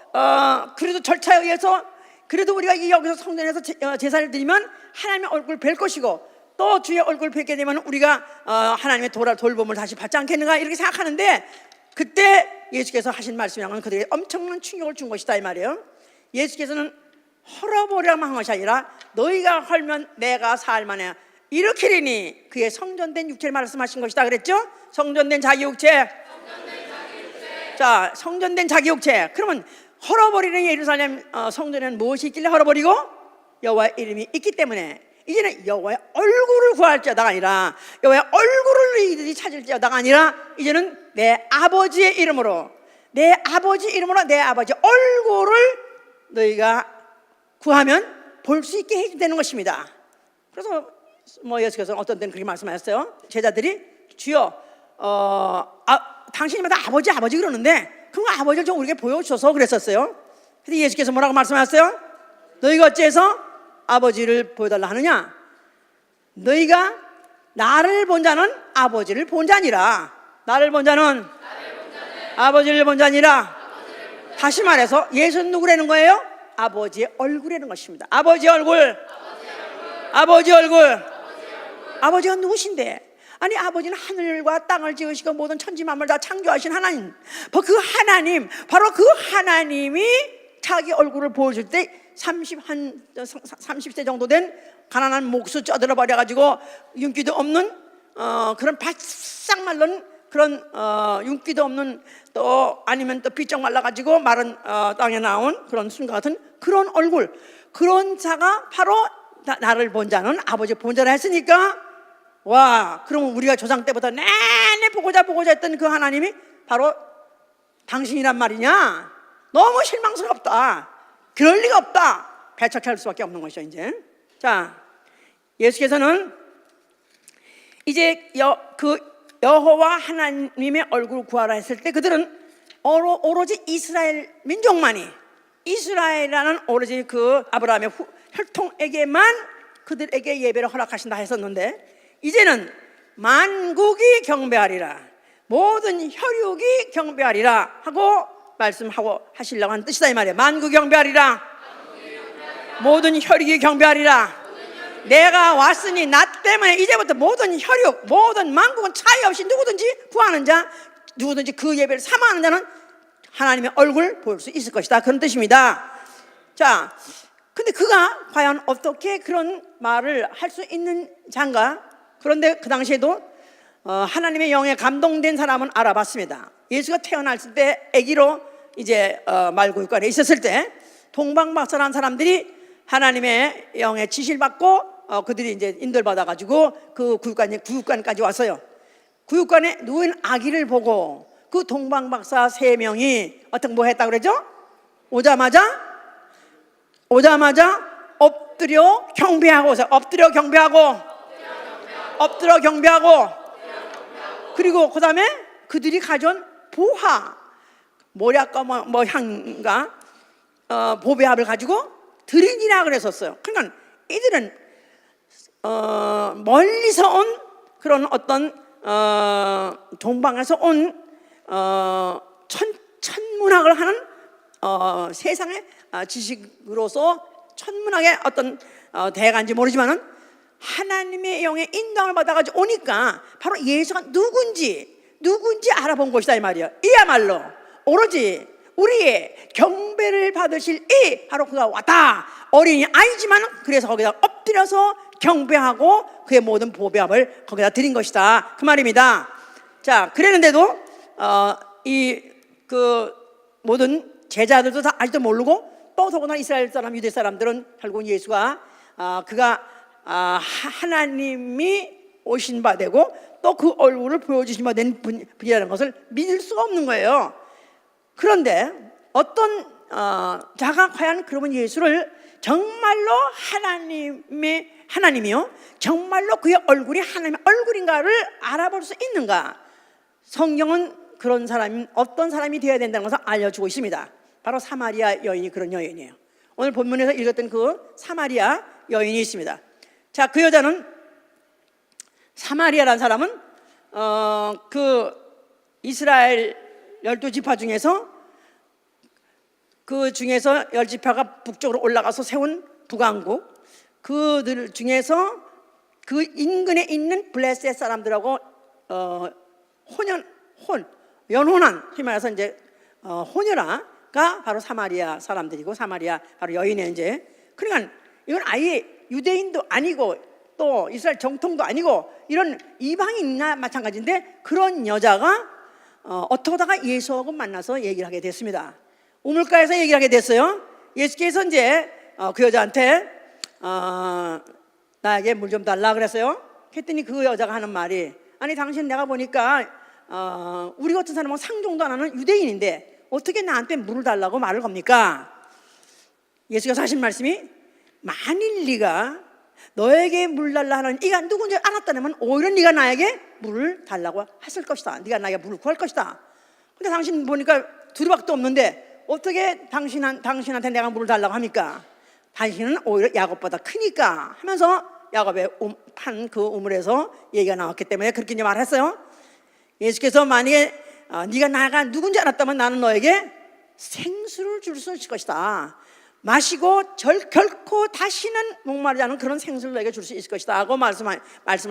Speaker 1: 그래도 절차에 의해서 그래도 우리가 여기서 성전에서 제사를 드리면 하나님의 얼굴을 뵐 것이고 또 주의 얼굴을 뵙게 되면 우리가 하나님의 돌봄을 다시 받지 않겠는가 이렇게 생각하는데, 그때 예수께서 하신 말씀이란 그들에게 엄청난 충격을 준 것이다 이 말이에요. 예수께서는 헐어버리라만 한 것이 아니라 너희가 헐면 내가 살만해 일으키리니 그의 성전된 육체를 말씀하신 것이다 그랬죠? 성전된 자기 육체. 자, 성전된 자기 육체. 그러면 헐어버리는 예루살렘 성전에는 무엇이 있길래 헐어버리고? 여호와의 이름이 있기 때문에 이제는 여호와의 얼굴을 구할지어다가 아니라 여호와의 얼굴을 이들이 찾을지어다가 아니라 이제는 내 아버지의 이름으로 내 아버지 얼굴을 너희가 구하면 볼 수 있게 해주는 것입니다. 그래서 예수께서 어떤 때는 그렇게 말씀하셨어요. 제자들이 주여 당신이마다 아버지 그러는데 그럼 아버지를 좀 우리에게 보여주셔서 그랬었어요. 근데 예수께서 뭐라고 말씀하셨어요? 너희가 어째서 아버지를 보여달라 하느냐? 너희가 나를 본 자는 아버지를 본 자니라. 나를 본 자는 아버지를 본 자니라. 다시 말해서 예수는 누구라는 거예요? 아버지의 얼굴이라는 것입니다. 아버지 얼굴. 아버지가 누구신데? 아니, 아버지는 하늘과 땅을 지으시고 모든 천지만물 다 창조하신 하나님. 바로 그 하나님이 자기 얼굴을 보여줄 때 30세 정도 된 가난한 목수 쪄들어 버려가지고 윤기도 없는 그런 바싹 말른 그런 윤기도 없는 또 아니면 또 비쩍 말라가지고 마른 땅에 나온 그런 순과 같은 그런 얼굴, 그런 자가 바로 나를 본 자는 아버지 본 자라 했으니까, 와, 그러면 우리가 조상 때부터 내내 보고자 했던 그 하나님이 바로 당신이란 말이냐? 너무 실망스럽다. 그럴 리가 없다. 배척할 수밖에 없는 것이죠. 이제 자, 예수께서는 이제 여호와 하나님의 얼굴을 구하라 했을 때 그들은 오로지 이스라엘 민족만이, 이스라엘이라는 오로지 그 아브라함의 혈통에게만 그들에게 예배를 허락하신다 했었는데, 이제는 만국이 경배하리라, 모든 혈육이 경배하리라 하고 말씀하고 하시려고 하는 뜻이다 이 말이에요. 만국이 경배하리라, 모든 혈육이 경배하리라. 내가 왔으니 나 때문에 이제부터 모든 혈육, 모든 만국은 차이 없이 누구든지 구하는 자, 누구든지 그 예배를 사모하는 자는 하나님의 얼굴 볼 수 있을 것이다, 그런 뜻입니다. 자, 근데 그가 과연 어떻게 그런 말을 할 수 있는 자인가? 그런데 그 당시에도 하나님의 영에 감동된 사람은 알아봤습니다. 예수가 태어났을 때 아기로 이제 말구육관에 있었을 때 동방박사라는 사람들이 하나님의 영의 지시를 받고 그들이 이제 인도를 받아가지고 그 구육관까지 왔어요. 구육관에 누운 아기를 보고 그 동방박사 3명이 뭐 했다고 그러죠? 오자마자 엎드려 경배하고 오세요. 엎드려 경배하고 그리고 그 다음에 그들이 가져온 보화 모략과 뭐 향과 보배합을 가지고 드리니라 그랬었어요. 그러니까 이들은 멀리서 온 그런 어떤 동방에서 온 천문학을 하는 세상의 지식으로서 천문학의 어떤 대가인지 모르지만은 하나님의 영의 인도함을 받아가지고 오니까 바로 예수가 누군지 알아본 것이다 이 말이야. 이야말로 오로지 우리의 경배를 받으실 이 바로 그가 왔다. 어린이 아이지만 그래서 거기다 엎드려서 경배하고 그의 모든 보배함을 거기다 드린 것이다 그 말입니다. 자, 그랬는데도 그 모든 제자들도 다 아직도 모르고 또 더구나 이스라엘 사람 유대 사람들은 결국 예수가 그가 하나님이 오신 바 되고 또 그 얼굴을 보여주신 바 된 분이라는 것을 믿을 수가 없는 거예요. 그런데 어떤 자가 과연 그러면 예수를 정말로 하나님이요 정말로 그의 얼굴이 하나님의 얼굴인가를 알아볼 수 있는가? 성경은 그런 사람이 어떤 사람이 되어야 된다는 것을 알려주고 있습니다. 바로 사마리아 여인이 그런 여인이에요. 오늘 본문에서 읽었던 그 사마리아 여인이 있습니다. 자, 그 여자는 사마리아라는 사람은 그 이스라엘 12지파 중에서 그 중에서 10지파가 북쪽으로 올라가서 세운 북왕국 그들 중에서 그 인근에 있는 블레셋 사람들하고 연혼한 말해서 이제 혼혈아가 바로 사마리아 사람들이고 사마리아 바로 여인의 이제 그러니까 이건 아예 유대인도 아니고 또 이스라엘 정통도 아니고 이런 이방인이나 마찬가지인데 그런 여자가 어떻게 하다가 예수하고 만나서 얘기를 하게 됐습니다. 우물가에서 얘기를 하게 됐어요. 예수께서 이제 그 여자한테 나에게 물 좀 달라 그랬어요. 그랬더니 그 여자가 하는 말이 아니 당신 내가 보니까 우리 같은 사람은 상종도 안 하는 유대인인데 어떻게 나한테 물을 달라고 말을 겁니까? 예수가 하신 말씀이 만일 네가 너에게 물 달라 하는 이가 누군지 알았다면 오히려 네가 나에게 물을 달라고 했을 것이다. 네가 나에게 물을 구할 것이다. 근데 당신 보니까 둘밖에 없는데 어떻게 당신한테 내가 물을 달라고 합니까? 당신은 오히려 야곱보다 크니까 하면서 야곱의 판 그 우물에서 얘기가 나왔기 때문에 그렇게 이제 말했어요. 예수께서 만약에 네가 나가 누군지 알았다면 나는 너에게 생수를 줄 수 있을 것이다. 마시고 결코 다시는 목마르지 않은 그런 생수를 너에게 줄 수 있을 것이다 하고 말씀을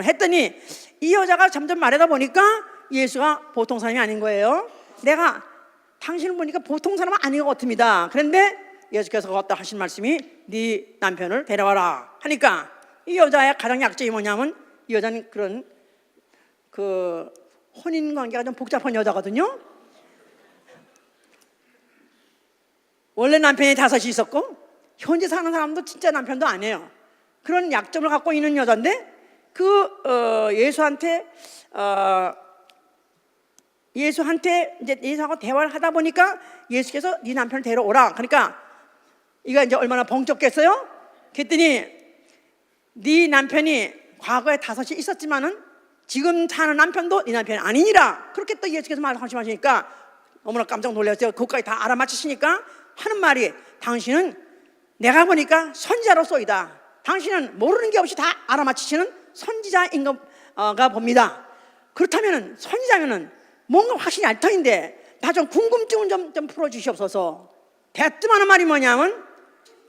Speaker 1: 했더니 이 여자가 점점 말하다 보니까 예수가 보통 사람이 아닌 거예요. 내가 당신을 보니까 보통 사람은 아닌 것 같습니다. 그런데 예수께서 왔다 하신 말씀이 네 남편을 데려와라 하니까 이 여자의 가장 약점이 뭐냐면 이 여자는 그런 그 혼인관계가 좀 복잡한 여자거든요. 원래 남편이 5이 있었고 현재 사는 사람도 진짜 남편도 아니에요. 그런 약점을 갖고 있는 여자인데 그 예수한테 이제 예수하고 대화를 하다 보니까 예수께서 네 남편을 데려오라. 그러니까 이가 이제 얼마나 벙쪘겠어요? 그랬더니 네 남편이 과거에 5이 있었지만은 지금 사는 남편도 네 남편이 아니니라. 그렇게 또 예수께서 말씀하시니까 너무나 깜짝 놀랐어요. 그것까지 다 알아맞히시니까 하는 말이 당신은 내가 보니까 선지자로서이다. 당신은 모르는 게 없이 다 알아맞히시는 선지자인 가 봅니다. 그렇다면 선지자면은 뭔가 확실히 알 터인데 나 좀 궁금증을 좀 풀어주시옵소서. 대뜸하는 말이 뭐냐면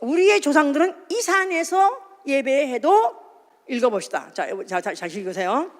Speaker 1: 우리의 조상들은 이 산에서 예배해도 읽어봅시다. 자, 읽으세요.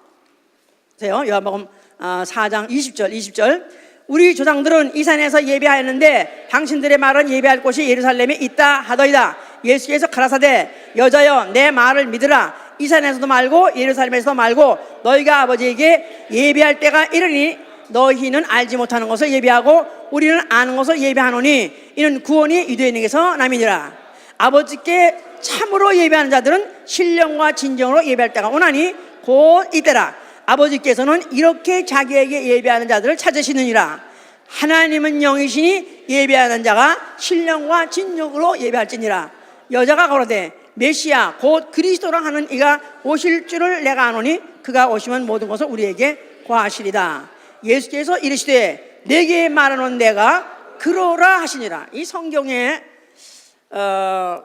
Speaker 1: 요한복음 4장 20절 우리 조상들은 이 산에서 예배하였는데 당신들의 말은 예배할 곳이 예루살렘에 있다 하더이다. 예수께서 가라사대 여자여 내 말을 믿으라. 이 산에서도 말고 예루살렘에서도 말고 너희가 아버지에게 예배할 때가 이르니 너희는 알지 못하는 것을 예배하고 우리는 아는 것을 예배하노니 이는 구원이 유대인에게서 남이니라. 아버지께 참으로 예배하는 자들은 신령과 진정으로 예배할 때가 오나니 곧 이때라. 아버지께서는 이렇게 자기에게 예배하는 자들을 찾으시느니라. 하나님은 영이시니 예배하는 자가 신령과 진정으로 예배할지니라. 여자가 가로되 메시아 곧 그리스도라 하는 이가 오실 줄을 내가 아노니 그가 오시면 모든 것을 우리에게 고하시리다. 예수께서 이르시되 내게 말하는 내가 그러라 하시니라. 이 성경에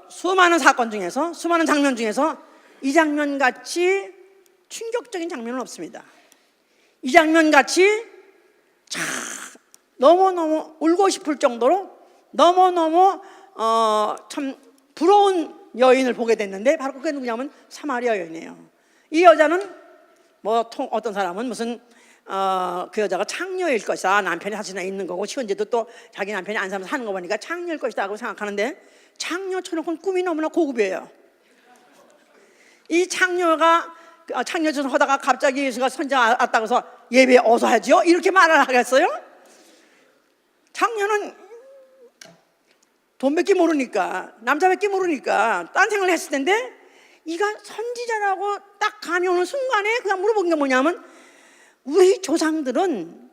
Speaker 1: 수많은 사건 중에서, 수많은 장면 중에서 이 장면 같이 충격적인 장면은 없습니다. 이 장면 같이 너무너무 울고 싶을 정도로 너무너무 참 부러운 여인을 보게 됐는데, 바로 그게 누구냐면 사마리아 여인이에요. 이 여자는 어떤 사람은 무슨 그 여자가 창녀일 것이다, 남편이 사실은 있는 거고 현재도 또 자기 남편이 안 살면서 사는 거 보니까 창녀일 것이다 하고 생각하는데, 창녀처럼 꿈이 너무나 고급이에요. 이 창녀가 창녀처럼 하다가 갑자기 예수가 선장 왔다고 해서 예배 어서 하죠 이렇게 말을 하겠어요? 창녀는 돈밖에 모르니까, 남자밖에 모르니까 딴 생각을 했을 텐데, 이가 선지자라고 딱 감이 오는 순간에 그냥 물어본 게 뭐냐면, 우리 조상들은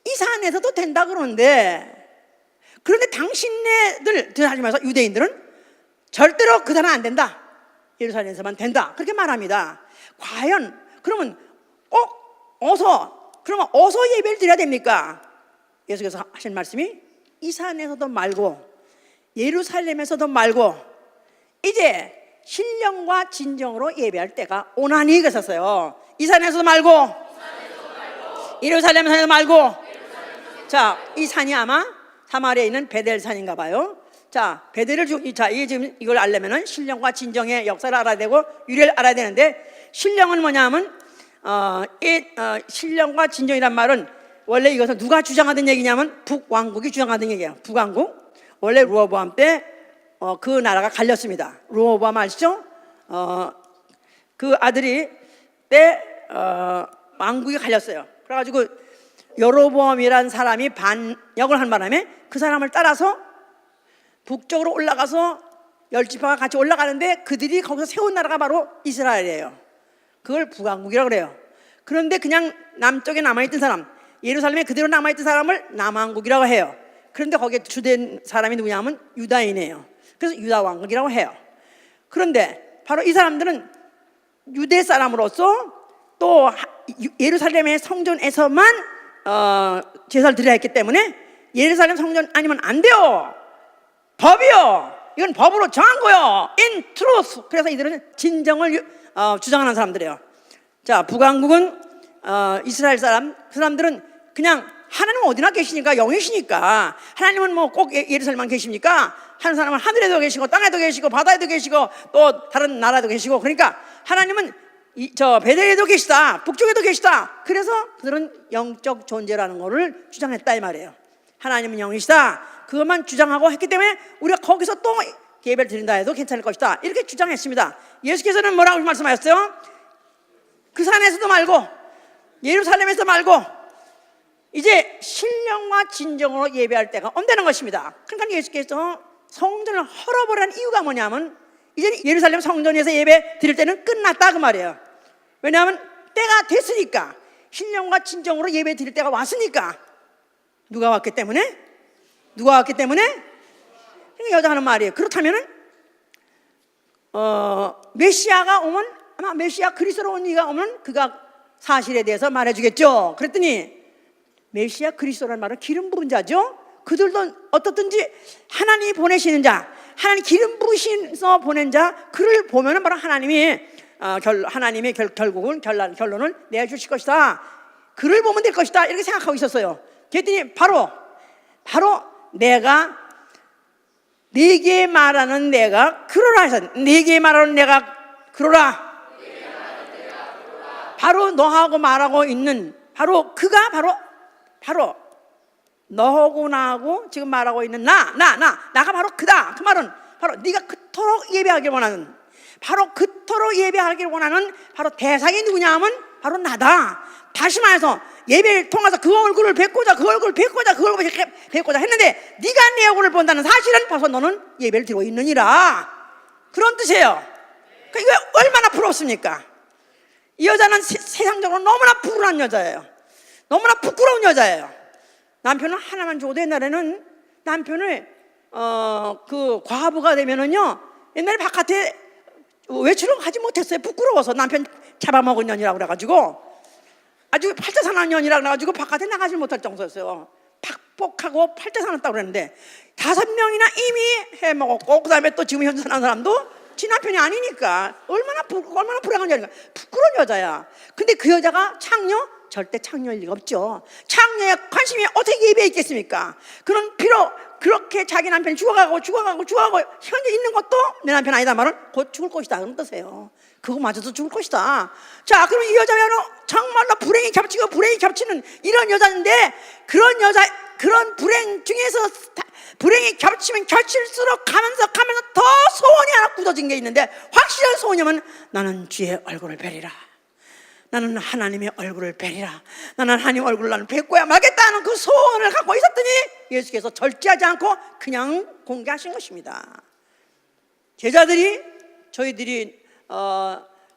Speaker 1: 이 산에서도 된다 그러는데, 그런데 당신네들, 하지마서 유대인들은 절대로 그 산은 안 된다, 예루살렘에서만 된다, 그렇게 말합니다. 과연 그러면 그러면 어서 예배를 드려야 됩니까? 예수께서 하신 말씀이 이 산에서도 말고 예루살렘에서도 말고 이제 신령과 진정으로 예배할 때가 오나니 그랬었어요. 이 산에서도 말고 예루살렘에서도 말고. 자, 이 산이 아마 사마리아에 있는 베델 산인가 봐요. 자, 베델을 지금 이걸 알려면은 신령과 진정의 역사를 알아야 되고 유래를 알아야 되는데, 신령은 뭐냐면 신령과 진정이란 말은 원래 이것은 누가 주장하던 얘기냐면 북왕국이 주장하던 얘기예요. 북왕국. 원래 르호보암 때 그 나라가 갈렸습니다. 르호보암 아시죠? 그 아들이 때 왕국이 갈렸어요. 그래가지고 여로보암이라는 사람이 반역을 한 바람에 그 사람을 따라서 북쪽으로 올라가서 10지파가 같이 올라가는데, 그들이 거기서 세운 나라가 바로 이스라엘이에요. 그걸 북왕국이라고 그래요. 그런데 그냥 남쪽에 남아있던 사람, 예루살렘에 그대로 남아있던 사람을 남왕국이라고 해요. 그런데 거기에 주된 사람이 누구냐면 유다인이에요. 그래서 유다왕국이라고 해요. 그런데 바로 이 사람들은 유대 사람으로서 또 예루살렘의 성전에서만 제사를 드려야 했기 때문에 예루살렘 성전 아니면 안 돼요. 법이요. 이건 법으로 정한 거요. In truth. 그래서 이들은 진정을 주장하는 사람들이에요. 자, 북왕국은 이스라엘 그 사람들은 그냥 하나님은 어디나 계시니까, 영이시니까, 하나님은 뭐 꼭 예루살렘만 계십니까? 한 사람은 하늘에도 계시고 땅에도 계시고 바다에도 계시고 또 다른 나라에도 계시고, 그러니까 하나님은 베델에도 계시다, 북쪽에도 계시다. 그래서 그들은 영적 존재라는 것을 주장했다 이 말이에요. 하나님은 영이시다, 그것만 주장하고 했기 때문에 우리가 거기서 또 예배를 드린다 해도 괜찮을 것이다, 이렇게 주장했습니다. 예수께서는 뭐라고 말씀하셨어요? 그 산에서도 말고 예루살렘에서 말고 이제 신령과 진정으로 예배할 때가 온다는 것입니다. 그러니까 예수께서 성전을 헐어버리는 이유가 뭐냐면, 이제 예루살렘 성전에서 예배 드릴 때는 끝났다 그 말이에요. 왜냐하면 때가 됐으니까, 신령과 진정으로 예배 드릴 때가 왔으니까. 누가 왔기 때문에? 여자 하는 말이에요. 그렇다면은 메시아가 오면, 아마 메시아 그리스도로 온 이가 오면 그가 사실에 대해서 말해주겠죠. 그랬더니 메시아 그리스도라는 말은 기름 부은 자죠. 그들도 어떻든지 하나님이 보내시는 자, 하나님 기름 부으셔서 보낸 자, 그를 보면은 바로 하나님이 결국은 결론을 내주실 것이다, 그를 보면 될 것이다, 이렇게 생각하고 있었어요. 그랬더니 바로 내가 네게 말하는 내가 그러라 해서, 네게 말하는 내가 그러라, 바로 너하고 말하고 있는 바로 그가 바로 너하고 나하고 지금 말하고 있는 나가 바로 그다. 그 말은 바로 네가 그토록 예배하길 원하는, 바로 그토록 예배하길 원하는 바로 대상이 누구냐 하면 바로 나다. 다시 말해서 예배를 통해서 그 얼굴을 뵙고자 했는데 네가 내 얼굴을 본다는 사실은 벌써 너는 예배를 드리고 있느니라, 그런 뜻이에요. 그러니까 이거 얼마나 부럽습니까? 이 여자는 세상적으로 너무나 불운한 여자예요. 너무나 부끄러운 여자예요. 남편은 하나만 줘도, 옛날에는 남편을 그 과부가 되면은요, 옛날에 바깥에 외출을 가지 못했어요. 부끄러워서. 남편 잡아먹은 년이라고 그래가지고, 아주 팔자산한 년이라고 그래가지고 바깥에 나가지 못할 정도였어요. 박복하고 팔자산했다고 그랬는데 5명이나 이미 해먹었고, 그 다음에 또 지금 현재 사는 사람도 지 남편이 아니니까 얼마나 불행한 여자인가. 부끄러운 여자야. 근데 그 여자가 창녀? 절대 창녀일 리가 없죠. 창녀에 관심이 어떻게 예배에 있겠습니까? 그런 비록 그렇게 자기 남편이 죽어가고 현재 있는 것도 내 남편 아니다 말은 곧 죽을 것이다, 그런 뜻이에요. 그거마저도 죽을 것이다. 자, 그럼 이 여자는 정말로 불행이 겹치는 이런 여자인데, 그런 불행 중에서 불행이 겹치면 겹칠수록 가면서 더 소원이 하나 굳어진 게 있는데, 확실한 소원이면 나는 주의 얼굴을 뵈리라, 나는 하나님의 얼굴을 뵈리라, 나는 하나님 얼굴을 나는 뵙고야 말겠다는 그 소원을 갖고 있었더니 예수께서 절제하지 않고 그냥 공개하신 것입니다. 저희들이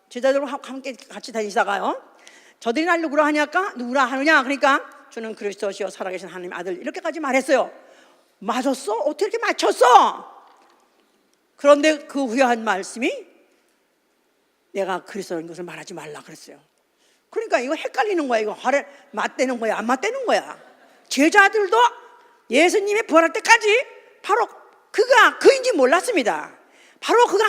Speaker 1: 제자들과 함께 같이 다니다가요, 저들이 날 누구라 하느냐, 그러니까 주는 그리스도시요 살아계신 하나님의 아들, 이렇게까지 말했어요. 맞았어? 어떻게 이렇게 맞췄어? 그런데 그 후에 한 말씀이 내가 그리스도인 것을 말하지 말라 그랬어요. 그러니까 이거 헷갈리는 거야. 이거 맞대는 거야, 안 맞대는 거야. 제자들도 예수님이 부활할 때까지 바로 그가 그인지 몰랐습니다. 바로 그가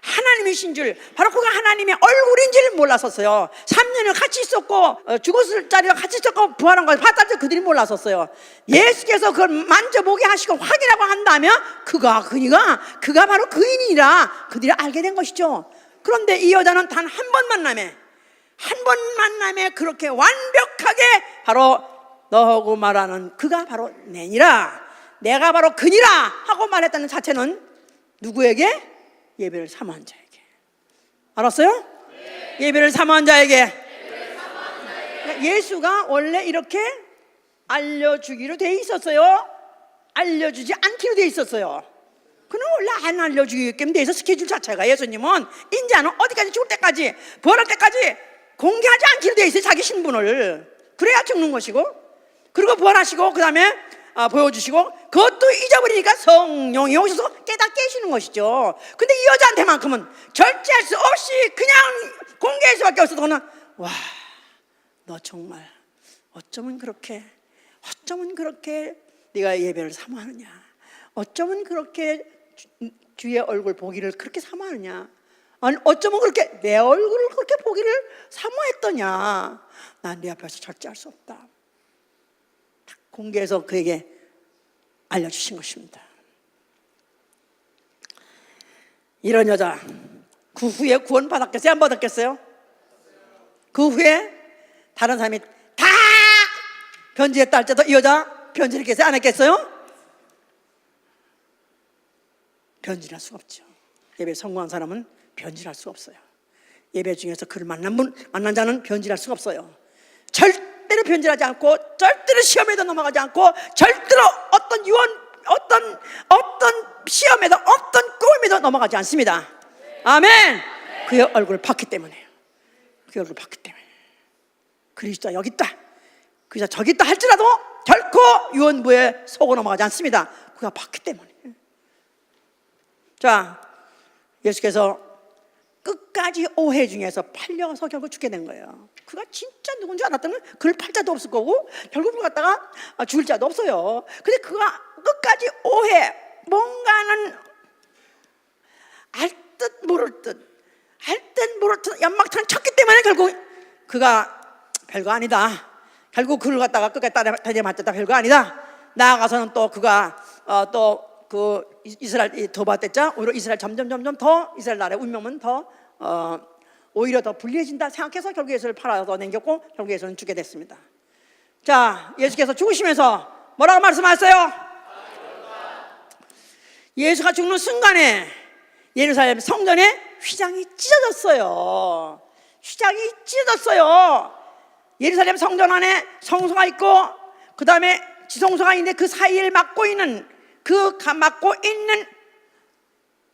Speaker 1: 하나님이신 줄, 바로 그가 하나님의 얼굴인 줄 몰랐었어요. 3년을 같이 있었고 죽었을 자리와 같이 있었고 부활한 걸 봤다 때 그들이 몰랐었어요. 예수께서 그걸 만져보게 하시고 확인하고 한다면 그가 바로 그인이라 그들이 알게 된 것이죠. 그런데 이 여자는 단 한 번 만남에 그렇게 완벽하게 바로 너하고 말하는 그가 바로 내니라, 내가 바로 그니라 하고 말했다는 자체는 누구에게? 예배를 사모한 자에게. 알았어요? 네. 예배를 사모한 자에게. 그러니까 예수가 원래 이렇게 알려주기로 돼 있었어요? 알려주지 않기로 돼 있었어요? 그는 원래 안 알려주게끔 돼 있어. 스케줄 자체가 예수님은 인자는 어디까지 죽을 때까지, 부활할 때까지 공개하지 않기로 돼 있어요. 자기 신분을. 그래야 죽는 것이고, 그리고 부활하시고 그 다음에 보여주시고, 그것도 잊어버리니까 성령이 오셔서 깨닫게 해주는 것이죠. 근데 이 여자한테만큼은 절제할 수 없이 그냥 공개할 수밖에 없어서, 그는 와, 너 정말 어쩌면 그렇게 네가 예배를 사모하느냐, 어쩌면 그렇게 주의 얼굴 보기를 그렇게 사모하느냐, 아니 어쩌면 그렇게 내 얼굴을 그렇게 보기를 사모했더냐, 난 네 앞에서 절제할 수 없다. 공개해서 그에게 알려주신 것입니다. 이런 여자 그 후에 구원 받았겠어요? 안 받았겠어요? 그 후에 다른 사람이 다 변질했다 할 때도 이 여자 변질했겠어요? 안 했겠어요? 변질할 수가 없죠. 예배 성공한 사람은 변질할 수가 없어요. 예배 중에서 그를 만난 자는 변질할 수가 없어요. 절대로 변질하지 않고, 절대로 시험에도 넘어가지 않고, 절대로 어떤 시험에도 어떤 꿈에도 넘어가지 않습니다. 아멘. 그의 얼굴을 봤기 때문에요. 그의 얼굴을 봤기 때문에. 그리스도가 여기 있다, 그리스도가 저기 있다 할지라도 결코 유언부에 속어 넘어가지 않습니다. 그가 봤기 때문에. 자, 예수께서 끝까지 오해 중에서 팔려서 결국 죽게 된 거예요. 그가 진짜 누군지 알았다면 그를 팔 자도 없을 거고, 결국 그걸 갖다가 죽을 자도 없어요. 근데 그가 끝까지 오해, 뭔가는 알 듯 모를 듯 연막탄을 쳤기 때문에 결국 그가 별거 아니다, 결국 그를 갖다가 끝까지 따라 맞췄다, 별거 아니다. 나아가서는 또 그가 그 이스라엘 도받댔자 오히려 이스라엘 점점 더 이스라엘 나라의 운명은 더 오히려 더 불리해진다 생각해서 결국 예수를 팔아서 남겼고, 결국 예수는 죽게 됐습니다. 자, 예수께서 죽으시면서 뭐라고 말씀하셨어요? 예수가 죽는 순간에 예루살렘 성전에 휘장이 찢어졌어요. 휘장이 찢어졌어요. 예루살렘 성전 안에 성소가 있고 그 다음에 지성소가 있는데 그 사이를 막고 있는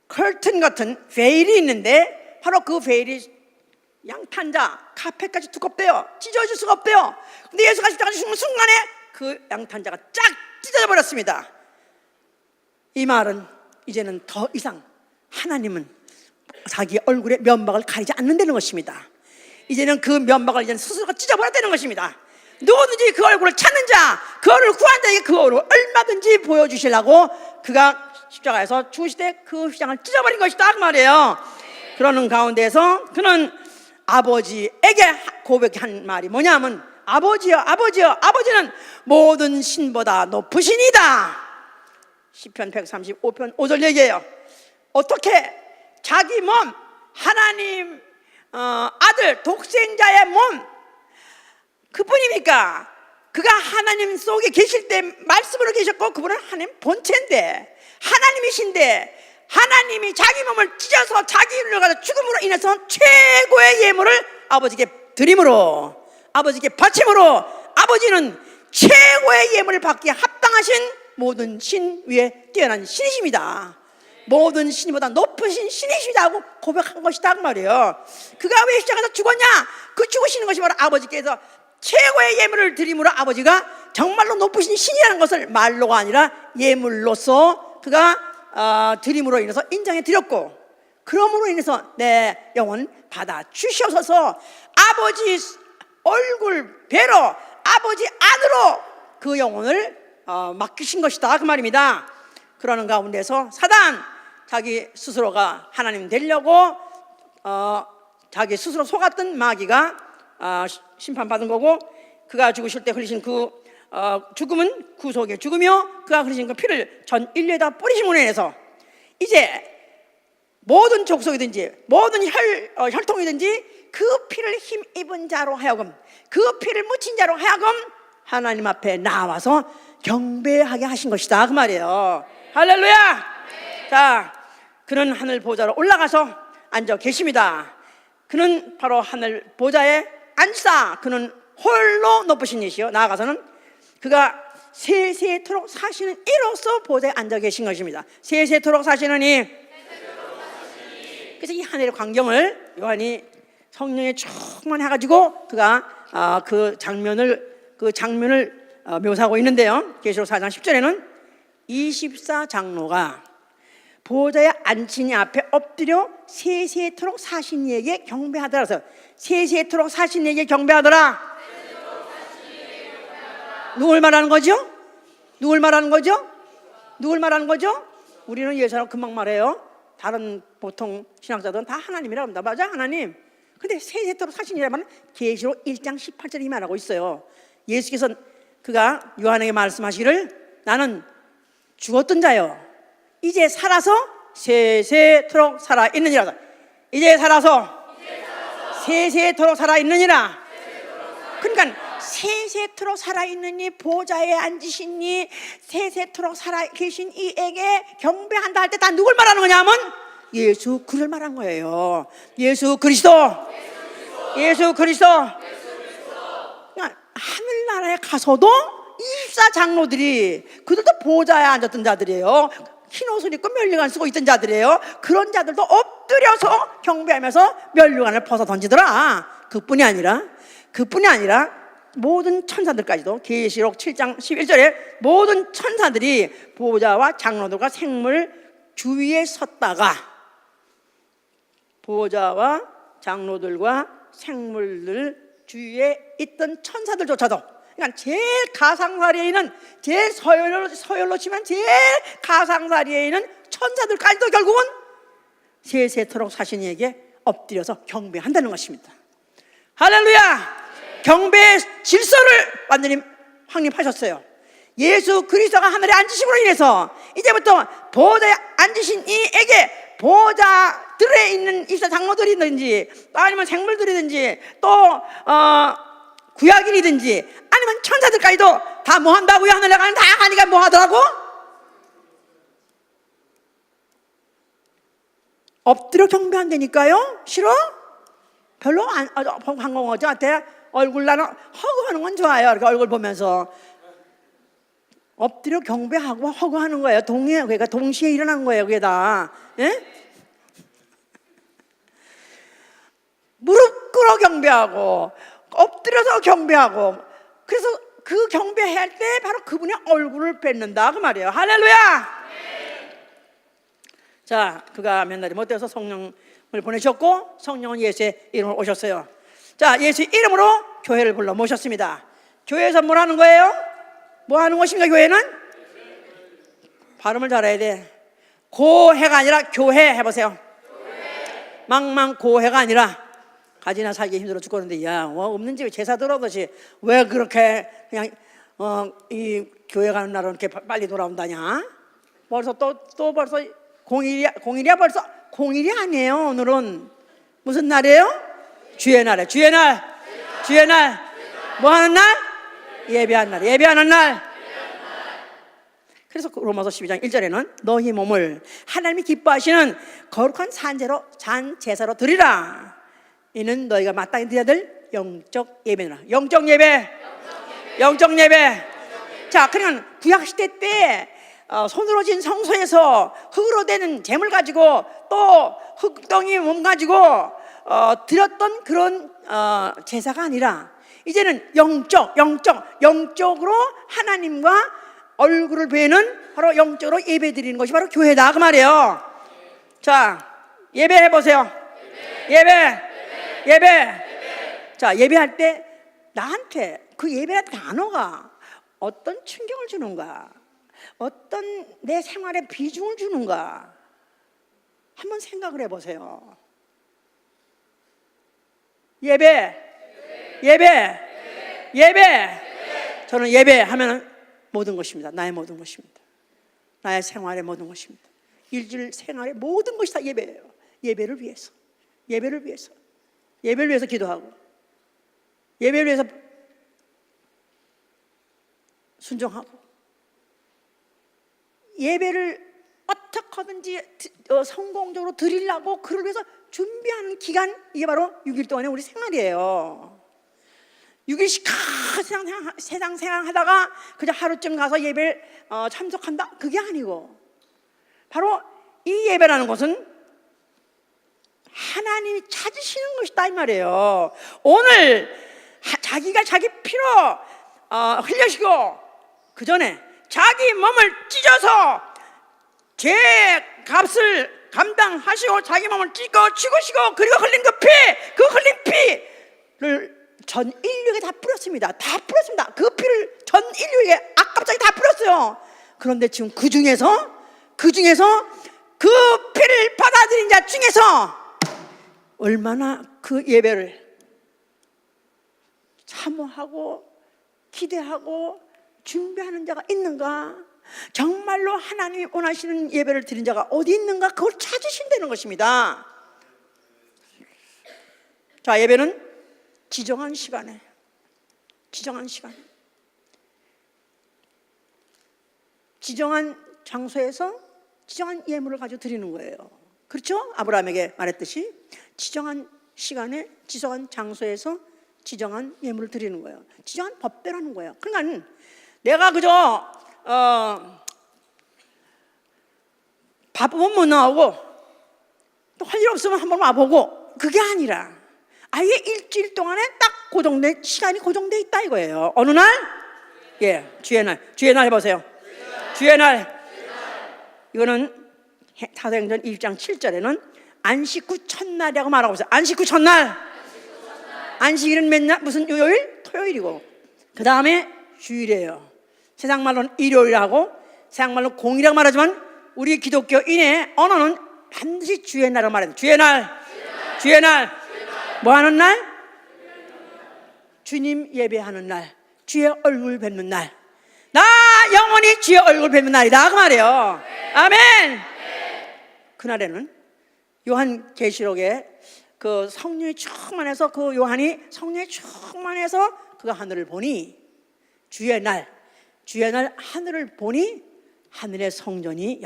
Speaker 1: 커튼 같은 베일이 있는데 바로 그 베일이 양탄자 카펫까지 두껍대요. 찢어질 수가 없대요. 근데 예수가 십자가에 죽는 순간에 그 양탄자가 쫙 찢어져 버렸습니다. 이 말은 이제는 더 이상 하나님은 자기 얼굴의 면박을 가리지 않는다는 것입니다. 이제는 그 면박을 이제는 스스로가 찢어버렸다는 것입니다. 누구든지 그 얼굴을 찾는 자, 그 얼굴을 구한 자에게 그 얼굴을 얼마든지 보여주시려고 그가 십자가에서 죽으실 때 그 휘장을 찢어버린 것이다 그 말이에요. 그러는 가운데서 그는 아버지에게 고백한 말이 뭐냐면 아버지여 아버지여 아버지는 모든 신보다 높으시니다. 시편 135편 5절 얘기해요. 어떻게 자기 몸 하나님 아들 독생자의 몸 그뿐입니까? 그가 하나님 속에 계실 때 말씀으로 계셨고 그분은 하나님 본체인데 하나님이신데 하나님이 자기 몸을 찢어서 자기를 가져 죽음으로 인해서 최고의 예물을 아버지께 드림으로 아버지께 바침으로 아버지는 최고의 예물을 받기에 합당하신 모든 신 위에 뛰어난 신이십니다. 모든 신보다 높으신 신이시다 하고 고백한 것이다 그 말이에요. 그가 왜 십자가에서 죽었냐? 그 죽으시는 것이 바로 아버지께서 최고의 예물을 드림으로 아버지가 정말로 높으신 신이라는 것을 말로가 아니라 예물로서 그가 드림으로 인해서 인정해 드렸고 그러므로 인해서 내 영혼 받아 주시옵소서 아버지 얼굴 뵈러 아버지 안으로 그 영혼을 맡기신 것이다 그 말입니다. 그러는 가운데서 사단 자기 스스로가 하나님 되려고 자기 스스로 속았던 마귀가 심판받은 거고 그가 죽으실 때 흘리신 그 죽음은 구속의 죽음이요 그가 흘리신 그 피를 전 인류에다 뿌리심으로 인해서 이제 모든 족속이든지 모든 혈통이든지 그 피를 힘입은 자로 하여금 그 피를 묻힌 자로 하여금 하나님 앞에 나와서 경배하게 하신 것이다 그 말이에요. 할렐루야. 자, 그는 하늘 보좌로 올라가서 앉아 계십니다. 그는 바로 하늘 보좌에 앉사 그는 홀로 높으신 이시요 나아가서는 그가 세세토록 사시는 이로써 보좌에 앉아 계신 것입니다. 세세토록 사시는 이. 그래서 이 하늘의 광경을 요한이 성령에 충만해가지고 그가 그 장면을 묘사하고 있는데요. 계시록 4장 10절에는 24장로가 보좌에 앉힌 이 앞에 엎드려 세세토록 사신 이에게 경배하더라. 그래서 세세토록 사신 이에게 경배하더라. 누굴 말하는 거죠? 누굴 말하는 거죠? 누굴 말하는 거죠? 우리는 예수라고 금방 말해요. 다른 보통 신학자들은 다 하나님이라고 합니다. 맞아, 하나님. 근데 세세토록 사신이라면 계시록 1장 18절이 말하고 있어요. 예수께서 그가 요한에게 말씀하시기를 나는 죽었던 자요 이제 살아서 세세토록 살아있느니라. 이제 살아서 세세토록 살아있느니라. 그러니까 세세토록 살아있는 이 보좌에 앉으신 이 세세토록 살아계신 이에게 경배한다 할 때 다 누굴 말하는 거냐면 예수 그를 말한 거예요. 예수 그리스도. 예수 그리스도. 그러니까 하늘나라에 가서도 24장로들이 그들도 보좌에 앉았던 자들이에요. 흰 옷을 입고 면류관 쓰고 있던 자들이에요. 그런 자들도 엎드려서 경배하면서 면류관을 벗어 던지더라. 그뿐이 아니라 모든 천사들까지도 계시록 7장 11절에 모든 천사들이 보좌와 장로들과 생물 주위에 섰다가 보좌와 장로들과 생물들 주위에 있던 천사들조차도 그러니까 제일 가상자리에 있는 제일 서열로 치면 제일 가상자리에 있는 천사들까지도 결국은 세세토록 사신이에게 엎드려서 경배한다는 것입니다. 할렐루야. 경배의 질서를 완전히 확립하셨어요. 예수 그리스도가 하늘에 앉으심으로 인해서 이제부터 보좌에 앉으신 이에게 보좌들에 있는 24장로들이든지 또 아니면 생물들이든지 또 구약인이든지 아니면 천사들까지도 다 뭐 한다고요? 하늘에 가면 다 가니까 뭐 하더라고? 엎드려 경배한다니까요? 싫어? 별로 관광어자한테 얼굴 나는 허구하는 건 좋아요. 이렇게 얼굴 보면서 엎드려 경배하고 허구하는 거예요. 그러니까 동시에 일어난 거예요. 그게 다. 예? 무릎 꿇어 경배하고 엎드려서 경배하고, 그래서 그 경배할 때 바로 그분의 얼굴을 뵙는다 그 말이에요. 할렐루야. 자, 그가 몇 날이 못 되어서 성령을 보내셨고, 성령은 예수의 이름으로 오셨어요. 자, 예수의 이름으로 교회를 불러 모셨습니다. 교회에서 뭘 하는 거예요? 뭐 하는 것인가? 교회는 발음을 잘해야 돼. 고해가 아니라 교회 해보세요. 망망고해가 아니라 가지나 살기 힘들어 죽겠는데, 야, 없는 집에 제사 들어오듯이 왜 그렇게 그냥 이 교회 가는 날은 이렇게 빨리 돌아온다냐? 벌써 또 벌써 공일이야 벌써. 공일이 아니에요. 오늘은 무슨 날이에요? 주의 날이에요. 주의 날. 뭐 하는 날? 예배하는 날. 그래서 로마서 12장 1절에는 너희 몸을 하나님이 기뻐하시는 거룩한 잔제사로 드리라. 이는 너희가 마땅히 드려야 될 영적 예배라. 영적 예배. 자, 그러면 구약시대 때 손으로 진 성소에서 흙으로 되는 재물 가지고 또 흙덩이 몸 가지고 드렸던 그런 제사가 아니라, 이제는 영적으로 하나님과 얼굴을 뵈는, 바로 영적으로 예배 드리는 것이 바로 교회다 그 말이에요. 자, 예배해 보세요. 예배. 자, 예배할 때 나한테 그 예배라는 단어가 어떤 충격을 주는가, 어떤 내 생활에 비중을 주는가, 한번 생각을 해보세요. 예배. 저는 예배하면 모든 것입니다. 나의 모든 것입니다. 나의 생활의 모든 것입니다. 일주일 생활의 모든 것이 다 예배예요. 예배를 위해서 기도하고, 예배를 위해서 순종하고, 예배를 어떻게 하든지 성공적으로 드리려고 그를 위해서 준비하는 기간, 이게 바로 6일 동안의 우리 생활이에요. 6일씩 세상 생활하다가 그저 하루쯤 가서 예배를 참석한다, 그게 아니고, 바로 이 예배라는 것은 하나님이 찾으시는 것이다 이 말이에요. 오늘 자기가 자기 피로 흘려시고, 그 전에 자기 몸을 찢어서 죄 값을 감당하시고 자기 몸을 찢고 죽으시고, 그리고 흘린 그 흘린 피를 전 인류에게 다 뿌렸습니다. 그 피를 전 인류에게 아깝게 다 뿌렸어요. 그런데 지금 그 중에서 그 피를 받아들인 자 중에서 얼마나 그 예배를 사모하고 기대하고 준비하는 자가 있는가? 정말로 하나님이 원하시는 예배를 드린 자가 어디 있는가? 그걸 찾으신다는 것입니다. 자, 예배는 지정한 시간, 지정한 장소에서 지정한 예물을 가지고 드리는 거예요. 그렇죠? 아브라함에게 말했듯이 지정한 시간에 지정한 장소에서 지정한 예물을 드리는 거예요. 지정한 법대로는 거예요. 그러니까 내가 그저 바쁘면 못 나오고 또 할 일 없으면 한번 와보고, 그게 아니라 아예 일주일 동안에 딱 고정된 시간이 고정돼 있다 이거예요. 어느 날? 예, 주의 날 해보세요. 주의 날. 이거는 사도행전 1장 7절에는 안식 후 첫날이라고 말하고 있어요. 안식 후 첫날. 안식일은 맨날 무슨 요일? 토요일이고, 그 다음에 주일이에요. 세상 말로는 일요일하고 세상 말로 공이라고 말하지만 우리 기독교인의 언어는 반드시 주의 날이라고 말해요. 주의 날. 뭐 하는 날? 주님 예배하는 날, 주의 얼굴 뵙는 날. 나 영원히 주의 얼굴 뵙는 날이다 그 말이에요. 아멘. 그날에는 요한계시록에 그 성령이 충만해서, 그 요한이 성령이 충만해서 그가 하늘을 보니, 주의 날 하늘을 보니 하늘의 성전이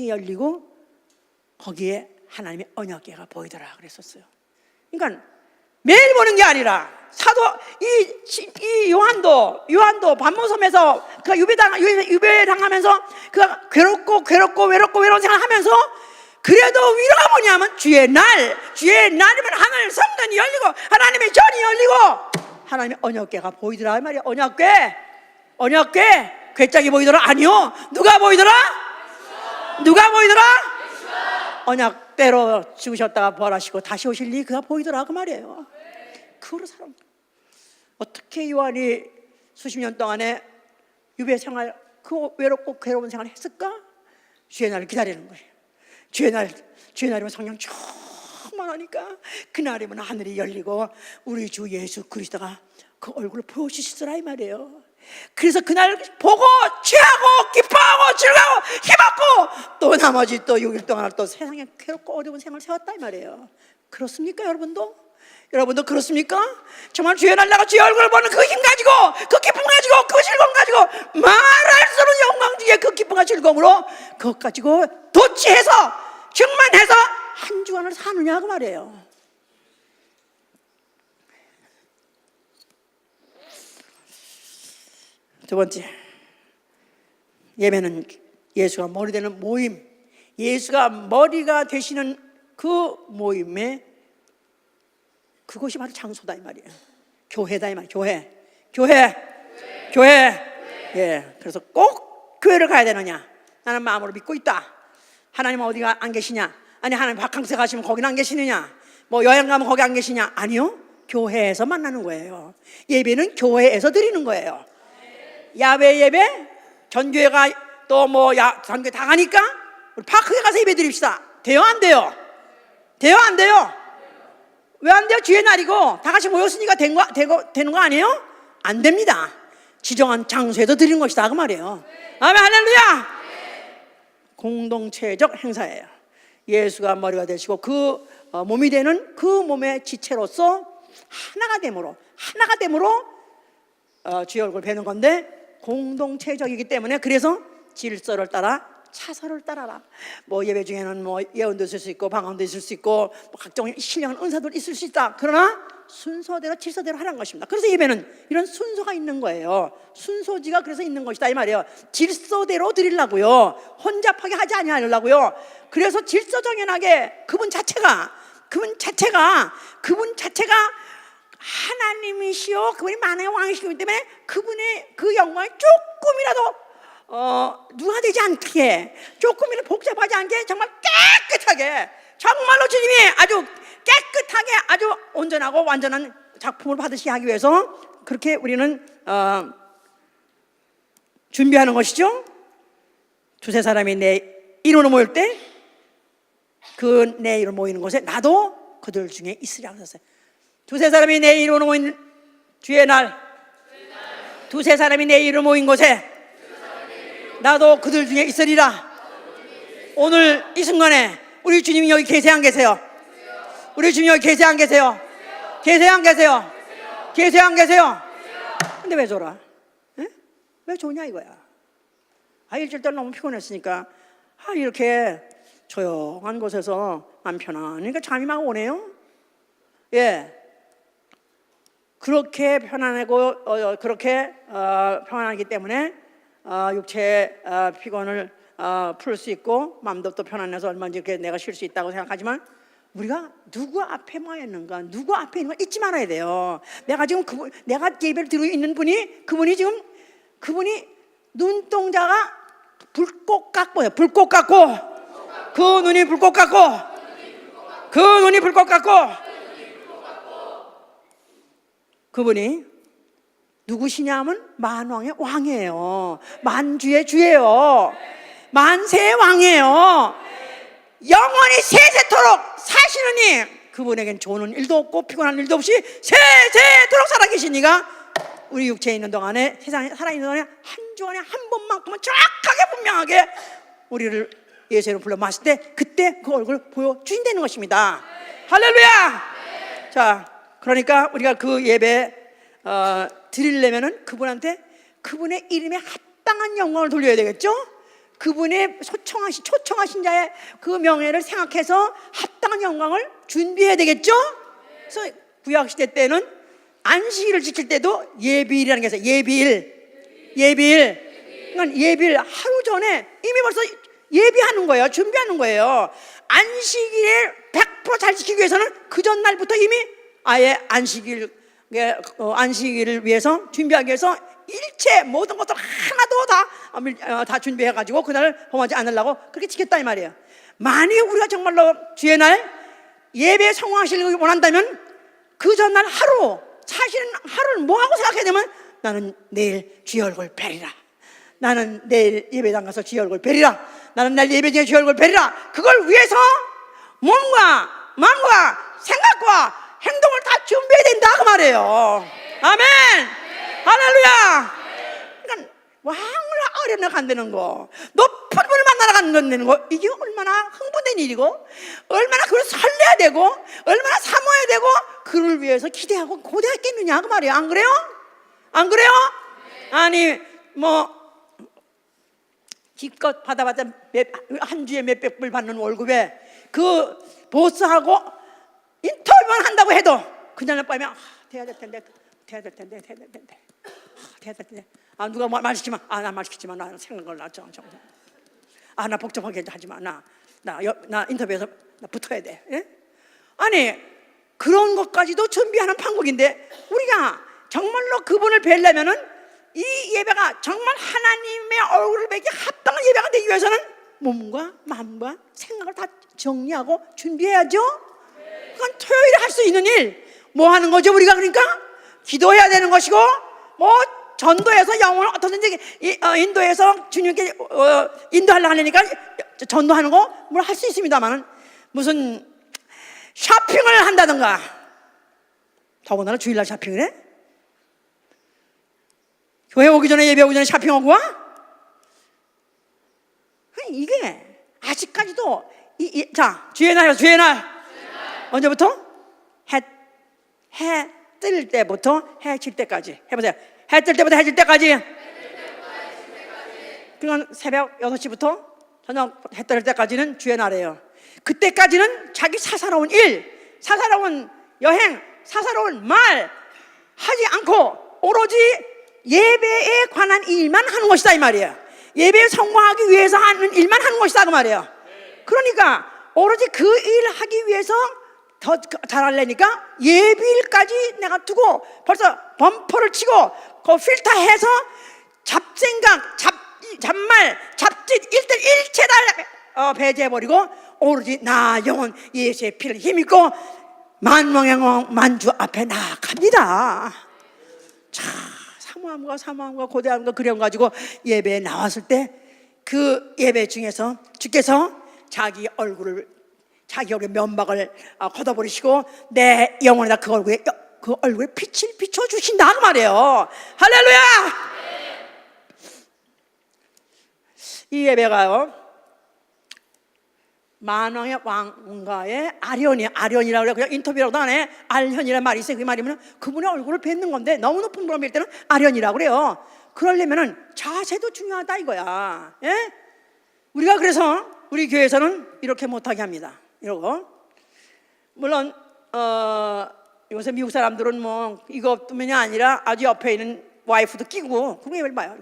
Speaker 1: 열리고 거기에 하나님의 언약궤가 보이더라 그랬었어요. 그러니까 매일 보는 게 아니라 사도 이 요한도 반모섬에서 그 유배당하면서 그 괴롭고 외로운 생활하면서 그래도 위로가 뭐냐면 주의 날이면 하늘 성전이 열리고 하나님의 전이 열리고 하나님의 언약궤가 보이더라 이 말이야. 언약궤 괴짝이 보이더라? 아니요. 누가 보이더라? 언약대로 죽으셨다가 부활하시고 다시 오실 리 그가 보이더라 그 말이에요. 그거로 사람 어떻게 요한이 수십 년 동안에 유배 생활 그 외롭고 괴로운 생활을 했을까? 주의 날을 기다리는 거예요. 주의 날이면 성령 충만하니까 그날이면 하늘이 열리고 우리 주 예수 그리스도가 그 얼굴을 보여주시더라 이 말이에요. 그래서 그날 보고 취하고 기뻐하고 즐거워 힘없고 또 나머지 또 6일 동안 또 세상에 괴롭고 어려운 생활을 세웠다 이 말이에요. 그렇습니까 여러분도 그렇습니까? 정말 주의 날 나가 주의 얼굴을 보는 그 힘 가지고 그 기쁨 가지고 그 즐거움 가지고 말할 수 없는 영광 중에 그 기쁨과 즐거움으로 그것 가지고 도취해서 충만해서 한 주간을 사느냐 그 말이에요. 두 번째, 예배는 예수가 머리 되는 모임, 예수가 머리가 되시는 그 모임에 그것이 바로 장소다 이 말이에요. 교회다 이 말이에요. 교회. 예, 그래서 꼭 교회를 가야 되느냐? 나는 마음으로 믿고 있다. 하나님 어디가 안 계시냐? 아니 하나님 바캉스 가시면 거기는 안 계시느냐? 뭐 여행 가면 거기 안 계시냐? 아니요, 교회에서 만나는 거예요. 예배는 교회에서 드리는 거예요. 야외 예배, 전교회가 또 뭐 전교회 다 가니까 우리 파크에 가서 예배 드립시다. 돼요 안 돼요? 왜 안 돼요? 주의 날이고 다 같이 모였으니까 되는 거 아니에요? 안 됩니다. 지정한 장소에서 드리는 것이다 그 말이에요. 아멘 할렐루야. 공동체적 행사예요. 예수가 머리가 되시고 그 몸이 되는 그 몸의 지체로서 하나가 됨으로 주의 얼굴을 뵈는 건데 공동체적이기 때문에 그래서 질서를 따라 차서를 따라라. 뭐 예배 중에는 뭐 예언도 있을 수 있고 방언도 있을 수 있고 뭐 각종 신령한 은사도 있을 수 있다. 그러나 순서대로 질서대로 하라는 것입니다. 그래서 예배는 이런 순서가 있는 거예요. 순서지가 그래서 있는 것이다 이 말이에요. 질서대로 드리려고요. 혼잡하게 하지 아니하려고요. 그래서 질서정연하게 그분 자체가 하나님이시오. 그분이 만왕의 왕이시기 때문에 그분의 그 영광이 조금이라도 누가 되지 않게, 조금이라도 복잡하지 않게 정말 깨끗하게, 정말로 주님이 아주 깨끗하게 아주 온전하고 완전한 작품을 받으시게 하기 위해서 그렇게 우리는 준비하는 것이죠. 두세 사람이 내 이름으로 모일 때 그 내 이름으로 모이는 곳에 나도 그들 중에 있으리라고 했어요. 두세 사람이 내 이름으로 모인 주의 날, 두세 사람이 내 이름으로 모인 곳에 나도 그들 중에 있으리라. 오늘 이 순간에 우리 주님이 여기 계세요 안 계세요? 우리 주님이 여기 계세요 안 계세요? 계세요 안 계세요? 계세요 안 계세요? 근데 왜 졸아? 에? 왜 좋냐 이거야. 일주일 동안 너무 피곤했으니까 이렇게 조용한 곳에서 안 편하니까 잠이 막 오네요. 예, 그렇게 편안하고 그렇게 평안하기 때문에 육체의 피곤을 풀 수 있고 마음도 또 편안해서 얼마든지 이렇게 내가 쉴 수 있다고 생각하지만 우리가 누구 앞에 뭐 있는가, 누구 앞에 있는 거 잊지 말아야 돼요. 내가 지금 내가 예배를 드리고 있는 분이 그분이 눈동자가 불꽃 같고요. 불꽃 같고 그 눈이 불꽃 같고 그분이 누구시냐 하면 만왕의 왕이에요. 만주의 주예요. 만세의 왕이에요. 영원히 세세토록 사시는 이, 그분에겐 좋은 일도 없고 피곤한 일도 없이 세세토록 살아계시니가 우리 육체에 있는 동안에, 세상에 살아있는 동안에 한 주간에 한 번만큼은 정확하게 분명하게 우리를 예수 이름으로 불러 마실 때 그때 그 얼굴을 보여주신다는 것입니다. 할렐루야. 자, 그러니까 우리가 그 예배 드리려면은 그분한테 그분의 이름에 합당한 영광을 돌려야 되겠죠. 그분의 초청하신 자의 그 명예를 생각해서 합당한 영광을 준비해야 되겠죠. 그래서 구약 시대 때는 안식일을 지킬 때도 예비일이라는 게 있어요. 예비일. 그러니까 예비일 하루 전에 이미 벌써 예비하는 거예요. 준비하는 거예요. 안식일을 100% 잘 지키기 위해서는 그 전날부터 이미 아예 안식일을 위해서 준비하기 위해서 일체 모든 것들 하나도 다 준비해가지고 그날을 범하지 않으려고 그렇게 지켰다 이 말이에요. 만약 우리가 정말로 주의 날 예배에 성공하시길 원한다면 그 전날 하루, 사실은 하루를 뭐하고 생각해야 되면 나는 내일 주의 얼굴 뵈리라, 나는 내일 예배당 가서 주의 얼굴 뵈리라, 나는 내일 예배 중에 주의 얼굴 뵈리라. 그걸 위해서 몸과 마음과 생각과 행동을 다 준비해야 된다 그 말이에요. 아멘. 할렐루야. 그러니까 왕을 아련해 간다는 거, 높은 분을 만나러 가는 거, 이게 얼마나 흥분된 일이고, 얼마나 그걸 설레야 되고, 얼마나 사모해야 되고, 그를 위해서 기대하고 고대했겠느냐 그 말이에요. 안 그래요? 안 그래요? 아니 뭐 기껏 받아봤자 한 주에 몇백 불 받는 월급에 그 보스하고 인터뷰만 한다고 해도 그날 밤에 돼야 될 텐데. 누가 말 시키면 나 말 시키지 마, 나 생각을 나 나 복잡하게 하지 마, 나 인터뷰에서 나 붙어야 돼. 예? 아니 그런 것까지도 준비하는 판국인데, 우리가 정말로 그분을 뵈려면은 이 예배가 정말 하나님의 얼굴을 뵈기 합당한 예배가 되기 위해서는 몸과 마음과 생각을 다 정리하고 준비해야죠. 그건 토요일에 할 수 있는 일 뭐 하는 거죠 우리가? 그러니까 기도해야 되는 것이고, 뭐 전도해서 영혼을 어떻게든지 인도해서 주님께 인도하려고 하려니까 전도하는 거 뭘 할 수 있습니다만은 무슨 쇼핑을 한다든가, 더군다나 주일날 쇼핑을 해? 교회 오기 전에, 예배 오기 전에 쇼핑하고 와? 이게 아직까지도 자, 주의 날 언제부터? 해 뜰 때부터 해 질 때까지 해보세요. 해 뜰 때부터 해 질 때까지. 그건 새벽 6시부터 저녁 해 뜰 때까지는 주의 날이에요. 그때까지는 자기 사사로운 일, 사사로운 여행, 사사로운 말 하지 않고 오로지 예배에 관한 일만 하는 것이다 이 말이에요. 예배에 성공하기 위해서 하는 일만 하는 것이다 그 말이에요. 그러니까 오로지 그 일 하기 위해서 더 잘하려니까 예비일까지 내가 두고 벌써 범퍼를 치고 그 필터해서 잡생각, 잡말, 잡짓 일체 다 배제해버리고 오로지 나 영혼 예수의 피를 힘입고 만왕의 왕 만주 앞에 나아갑니다. 자, 사모함과 고대함과 그리움 가지고 예배에 나왔을 때 그 예배 중에서 주께서 자기 얼굴의 면박을 걷어버리시고 내 영혼에다 그 얼굴에 빛을 비춰주신다 그 말이에요. 할렐루야. 이 예배가요, 만왕의 왕가의 아련이라고 그래요. 그냥 인터뷰라고도 안 해. 알현이라는 말이 있어요. 그 말이면 그분의 얼굴을 뵙는 건데, 너무 높은 분을 뵐 때는 아련이라고 그래요. 그러려면은 자세도 중요하다 이거야. 예? 우리가 그래서 우리 교회에서는 이렇게 못하게 합니다. 이러고, 물론 요새 미국 사람들은 뭐 이것뿐만이 아니라 아주 옆에 있는 와이프도 끼고 그거 왜 봐요?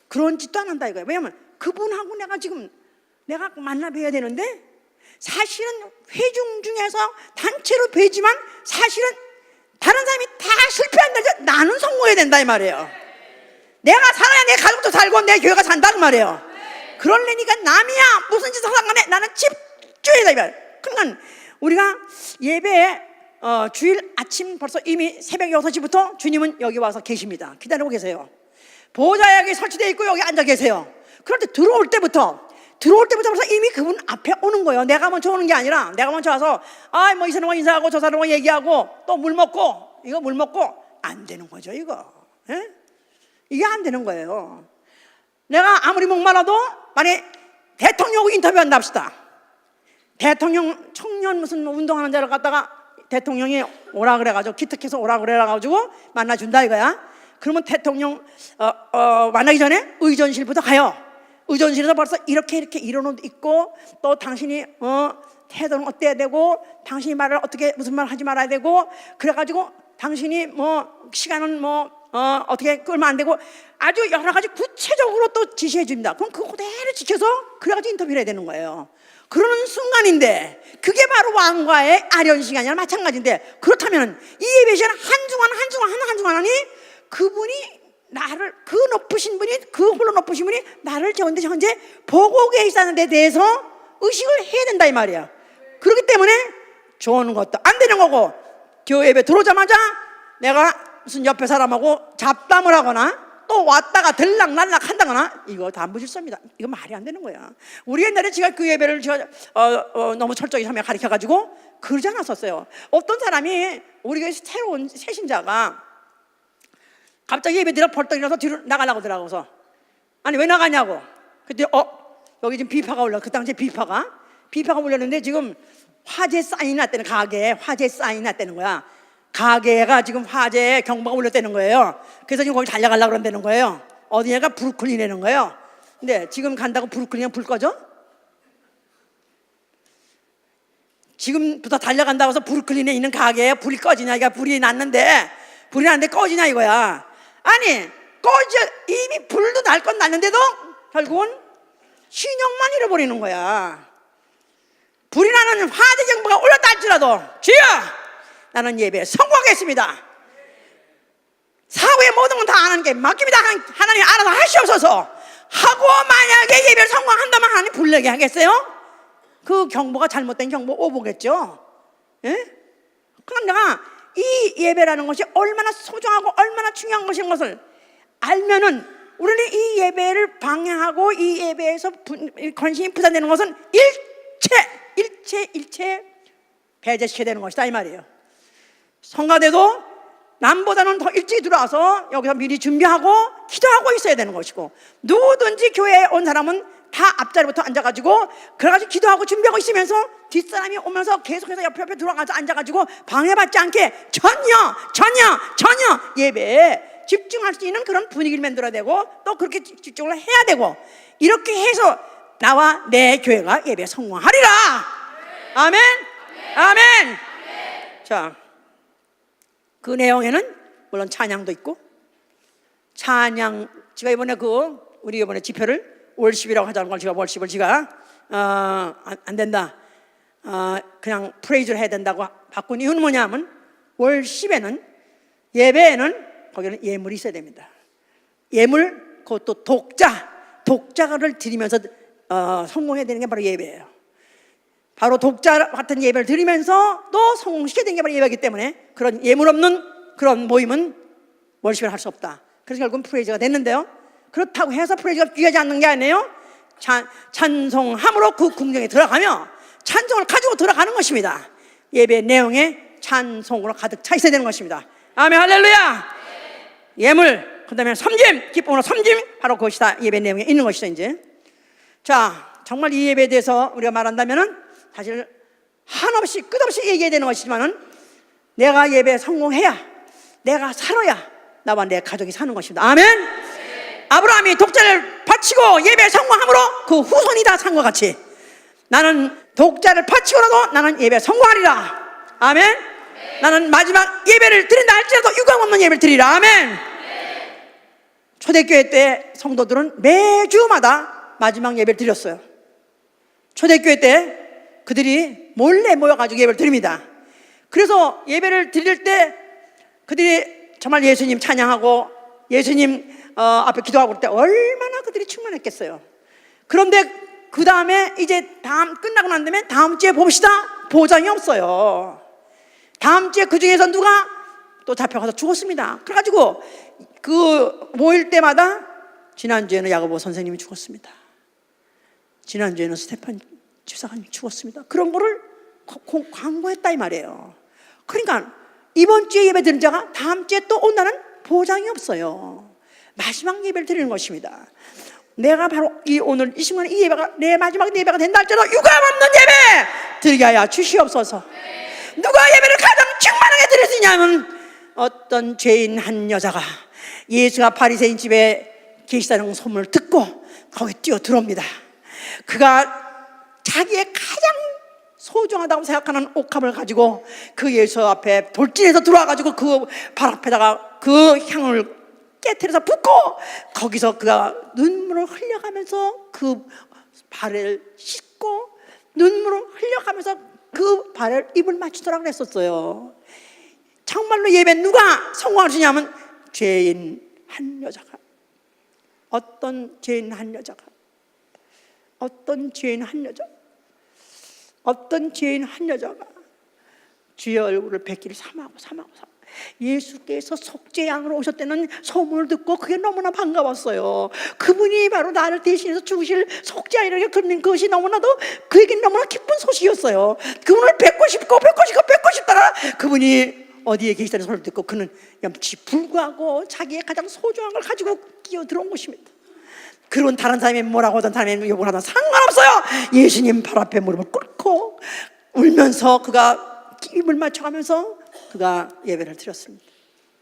Speaker 1: 그런 짓도 안 한다 이거예요. 왜냐면 그분하고 내가 만나 뵈야 되는데, 사실은 회중 중에서 단체로 뵈지만 사실은 다른 사람이 다 실패한다. 나는 성공해야 된다 이 말이에요. 내가 살아야 내 가족도 살고 내 교회가 산다 그 말이에요. 그러려니까 남이야 무슨 짓을 하든 간에 나는 집중해야 된다 이 말이에요. 그러니까 우리가 예배에 주일 아침 벌써 이미 새벽 6시부터 주님은 여기 와서 계십니다. 기다리고 계세요. 보좌 여기 설치되어 있고 여기 앉아 계세요. 그럴 때 들어올 때부터 벌써 이미 그분 앞에 오는 거예요. 내가 먼저 오는 게 아니라, 내가 먼저 와서 뭐 이 사람하고 인사하고 저 사람하고 얘기하고 또 물 먹고 안 되는 거죠 이거. 예? 이게 안 되는 거예요. 내가 아무리 목말라도 만약에 대통령하고 인터뷰한다 합시다. 대통령 청년 무슨 운동하는 데를 갔다가 대통령이 오라 그래가지고 기특해서 오라 그래가지고 만나준다 이거야. 그러면 대통령 만나기 전에 의전실부터 가요. 의전실에서 벌써 이렇게 일어놓고 있고, 또 당신이 태도는 어때야 되고 당신이 말을 어떻게 무슨 말 하지 말아야 되고 그래가지고 당신이 뭐 시간은 뭐 어떻게 끌면 안 되고 아주 여러 가지 구체적으로 또 지시해 줍니다. 그럼 그거 그대로 지켜서 그래가지고 인터뷰를 해야 되는 거예요. 그러는 순간인데 그게 바로 왕과의 아련 시간이랑 마찬가지인데 그렇다면 이 예배 시간 한중하니 그분이 나를 그 높으신 분이 그 홀로 높으신 분이 나를 현재 보고 계시다는 데 대해서 의식을 해야 된다 이 말이야. 그렇기 때문에 좋은 것도 안 되는 거고 교회 예배 들어오자마자 내가 무슨 옆에 사람하고 잡담을 하거나 또 왔다가 들락날락 한다거나 이거 다 무질서입니다. 이거 말이 안 되는 거야. 우리 옛날에 제가 그 예배를 제가 너무 철저히 하며 가르쳐가지고 그러지 않았었어요. 어떤 사람이 우리 교회 새로운 새신자가 갑자기 예배 드려 벌떡 일어나서 뒤로 나가려고 하더라고서 아니 왜 나가냐고. 그때 여기 지금 비파가 올라. 그 당시에 비파가 올렸는데 지금 화재 사인이 났다는 가게에 화재 사인이 났다는 거야. 가게가 지금 화재에 경보가 울렸다는 거예요. 그래서 지금 거기 달려가려고 그런다는 거예요. 어디냐가 브루클린이라는 거예요. 근데 지금 간다고 브루클린에 불 꺼져? 지금부터 달려간다고 해서 브루클린에 있는 가게에 불이 꺼지냐? 이거 불이 났는데 꺼지냐 이거야. 아니 이미 불도 날 건 났는데도 결국은 신용만 잃어버리는 거야. 불이 나는 화재 경보가 올렸다 할지라도 주여 나는 예배에 성공하겠습니다. 사후의 모든 건 다 아는 게 맡깁니다. 하나님 알아서 하시옵소서 하고 만약에 예배를 성공한다면 하나님 불내게 하겠어요? 그 경보가 잘못된 경보 오보겠죠. 예? 그럼 내가 이 예배라는 것이 얼마나 소중하고 얼마나 중요한 것인 것을 알면은 우리는 이 예배를 방해하고 이 예배에서 관심이 부담되는 것은 일체 배제시켜야 되는 것이다 이 말이에요. 성가대도 남보다는 더 일찍 들어와서 여기서 미리 준비하고 기도하고 있어야 되는 것이고 누구든지 교회에 온 사람은 다 앞자리부터 앉아가지고 그래가지고 기도하고 준비하고 있으면서 뒷사람이 오면서 계속해서 옆에 들어가서 앉아가지고 방해받지 않게 전혀 예배에 집중할 수 있는 그런 분위기를 만들어야 되고 또 그렇게 집중을 해야 되고 이렇게 해서 나와 내 교회가 예배에 성공하리라. 아멘. 자, 그 내용에는 물론 찬양도 있고 찬양 제가 이번에 우리 이번에 집회를 월십이라고 하자는 걸 제가 월십을 제가 안 된다 그냥 프레이즈를 해야 된다고 바꾼 이유는 뭐냐면 월십에는 예배에는 거기는 예물이 있어야 됩니다. 예물 그것도 독자를 드리면서 성공해야 되는 게 바로 예배예요. 바로 독자 같은 예배를 드리면서 또 성공시켜야 되는 게 바로 예배이기 때문에 그런 예물 없는 그런 모임은 월십을 할 수 없다. 그래서 결국은 프레이즈가 됐는데요. 그렇다고 해서 프레이즈가 귀하지 않는 게 아니에요. 찬송함으로 그 궁정에 들어가며 찬송을 가지고 들어가는 것입니다. 예배 내용에 찬송으로 가득 차 있어야 되는 것입니다. 아멘 할렐루야. 예물 그 다음에 섬김 기쁨으로 섬김 바로 그것이 다 예배 내용에 있는 것이죠. 이제 자 정말 이 예배에 대해서 우리가 말한다면은 사실 한없이 끝없이 얘기해야 되는 것이지만은 내가 예배에 성공해야 내가 살아야 나와 내 가족이 사는 것입니다. 아멘. 아브라함이 독자를 바치고 예배에 성공함으로 그 후손이 다 산 것 같이 나는 독자를 바치고라도 나는 예배에 성공하리라. 아멘. 나는 마지막 예배를 드린다 할지라도 유감 없는 예배를 드리라. 아멘. 초대교회 때 성도들은 매주마다 마지막 예배를 드렸어요. 초대교회 때 그들이 몰래 모여가지고 예배를 드립니다. 그래서 예배를 드릴 때 그들이 정말 예수님 찬양하고 예수님 앞에 기도하고 그럴 때 얼마나 그들이 충만했겠어요. 그런데 그 다음에 이제 끝나고 난 다음에 다음 주에 봅시다. 보장이 없어요. 다음 주에 그 중에서 누가 또 잡혀가서 죽었습니다. 그래가지고 그 모일 때마다 지난주에는 야고보 선생님이 죽었습니다. 지난주에는 스테판 집사관님이 죽었습니다. 그런 거를 광고했다 이 말이에요. 그러니까 이번 주에 예배 드린 자가 다음 주에 또 온다는 보장이 없어요. 마지막 예배를 드리는 것입니다. 내가 바로 오늘 이 순간 이 예배가 내 마지막 예배가 된다 할지라도 유감 없는 예배 드리게 하여 주시옵소서. 누가 예배를 가장 충만하게 드릴 수 있냐면 어떤 죄인 한 여자가 예수가 바리새인 집에 계시다는 소문을 듣고 거기 뛰어 들어옵니다. 그가 자기의 가장 소중하다고 생각하는 옥합을 가지고 그 예수 앞에 돌진해서 들어와가지고 그 발 앞에다가 그 향을 깨트려서 붓고 거기서 그가 눈물을 흘려가면서 그 발을 씻고 눈물을 흘려가면서 그 발을 입을 맞추더라고 그랬었어요. 정말로 예배 누가 성공할 수 있냐면 죄인 한 여자가, 어떤 죄인 한 여자가, 어떤 죄인 한 여자, 어떤 죄인 한 여자가 주의 얼굴을 뵙기를 삼하고 예수께서 속죄양으로 오셨다는 소문을 듣고 그게 너무나 반가웠어요. 그분이 바로 나를 대신해서 죽으실 속죄양이라고 듣는 것이 너무나도 그에게 너무나 기쁜 소식이었어요. 그분을 뵙고 싶다가 그분이 어디에 계시다는 소리를 듣고 그는 염치 불구하고 자기의 가장 소중한 걸 가지고 끼어들어온 것입니다. 그런 다른 사람이 뭐라고 하든 다른 사람이 욕을 하든 상관없어요. 예수님 발 앞에 무릎을 꿇고 울면서 그가 입을 맞춰가면서 그가 예배를 드렸습니다.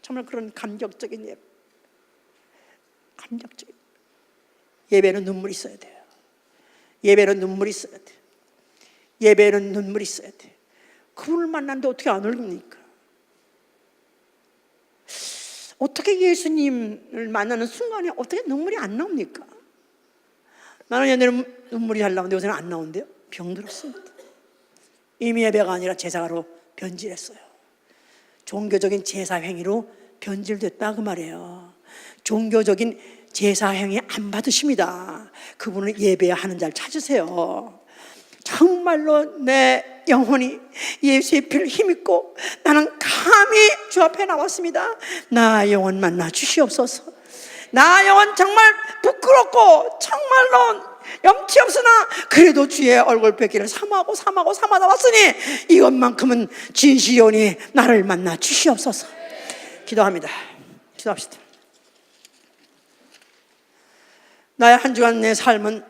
Speaker 1: 정말 그런 감격적인 예배. 감격적인 예배는 눈물이 있어야 돼요. 예배는 눈물이 있어야 돼요. 예배는 눈물이 있어야 돼요. 그분을 만났는데 어떻게 안 울립니까? 어떻게 예수님을 만나는 순간에 어떻게 눈물이 안 나옵니까? 나는 옛날에 눈물이 잘 나오는데 요새는 안 나오는데요. 병들었습니다. 이미 예배가 아니라 제사로 변질했어요. 종교적인 제사 행위로 변질됐다 그 말이에요. 종교적인 제사 행위 안 받으십니다. 그분을 예배하는 자를 찾으세요. 정말로 내 영혼이 예수의 피를 힘입고 나는 감히 주 앞에 나왔습니다. 나 영혼 만나 주시옵소서. 나 영혼 정말 부끄럽고 정말로 염치 없으나 그래도 주의 얼굴 뵙기를 삼하다 왔으니 이것만큼은 진실이오니 나를 만나 주시옵소서. 기도합니다. 기도합시다. 나의 한 주간 내 삶은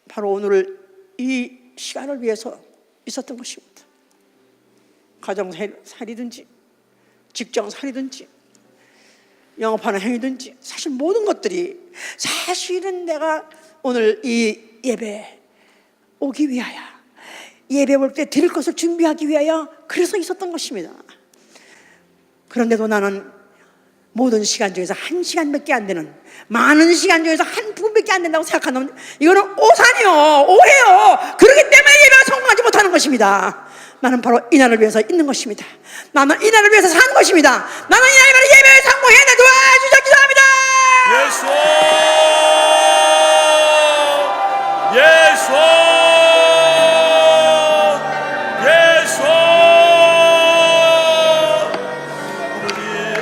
Speaker 1: 바로 오늘 이 시간을 위해서 있었던 것입니다. 가정살이든지 직장살이든지 영업하는 행위든지 사실 모든 것들이 사실은 내가 오늘 이 예배 오기 위하여 예배 볼 때 드릴 것을 준비하기 위하여 그래서 있었던 것입니다. 그런데도 나는 모든 시간 중에서 한 시간밖에 안 되는 많은 시간 중에서 한 분밖에 안 된다고 생각한다면 이거는 오산이요, 오해요. 그렇기 때문에 예배가 성공하지 못하는 것입니다. 나는 바로 이 날을 위해서 있는 것입니다. 나는 이 날을 위해서 사는 것입니다. 나는 이 날을 예배에 성공해내 도와주셔 기도합니다.
Speaker 2: 예수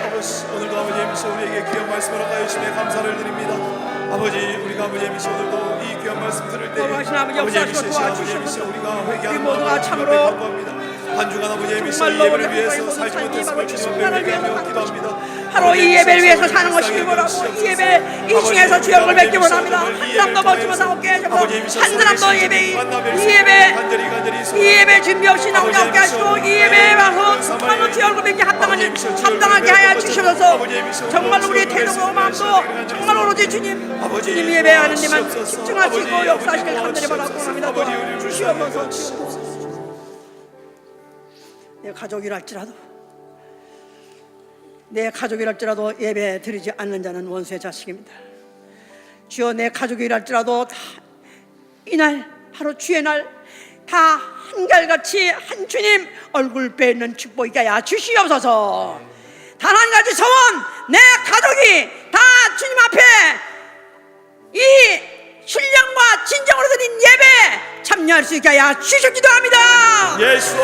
Speaker 2: 아버지 오늘도 아버지 예미시 우리에게 귀한 말씀을 허가해 주시며 감사를 드립니다. 아버지 우리가 아버지 예미시 오늘도 이 귀한 말씀 들을 때 아버지 예미시 우리가 회개하는 마음으로 참으로 간구합니다. 한 주간 아버지 예미시 예배를 위해서 살지 못했음을 주님 앞에 회개하며 기도합니다.
Speaker 1: 바로 이 예배를 위해서 사는 것이 뭐라고 이 예배 이 중에서 주의 얼굴 뵙기 원합니다. 한 사람도 먹지 못하고 깨져서 한 사람도 이 예배 준비 없이 나오게 없게 하시고 이 예배에 와서 정말로 주의 얼굴 뵙기 합당하게 하여 주셔서 정말로 우리의 태도와 마음도 정말 오로지 주님 예배하는 데만 집중하시고 역사하시길 간절히 바라고 원합니다. 도와주시옵소서. 내 가족이랄지라도 예배 드리지 않는 자는 원수의 자식입니다. 주여 내 가족이랄지라도 다 이날 바로 주의 날 다 한결같이 한 주님 얼굴 뵙는 축복이 하여 주시옵소서. 단 한 가지 소원, 내 가족이 다 주님 앞에 이 신령과 진정으로 드린 예배 참여할 수 있게 하여 주시기도 합니다.
Speaker 2: 예수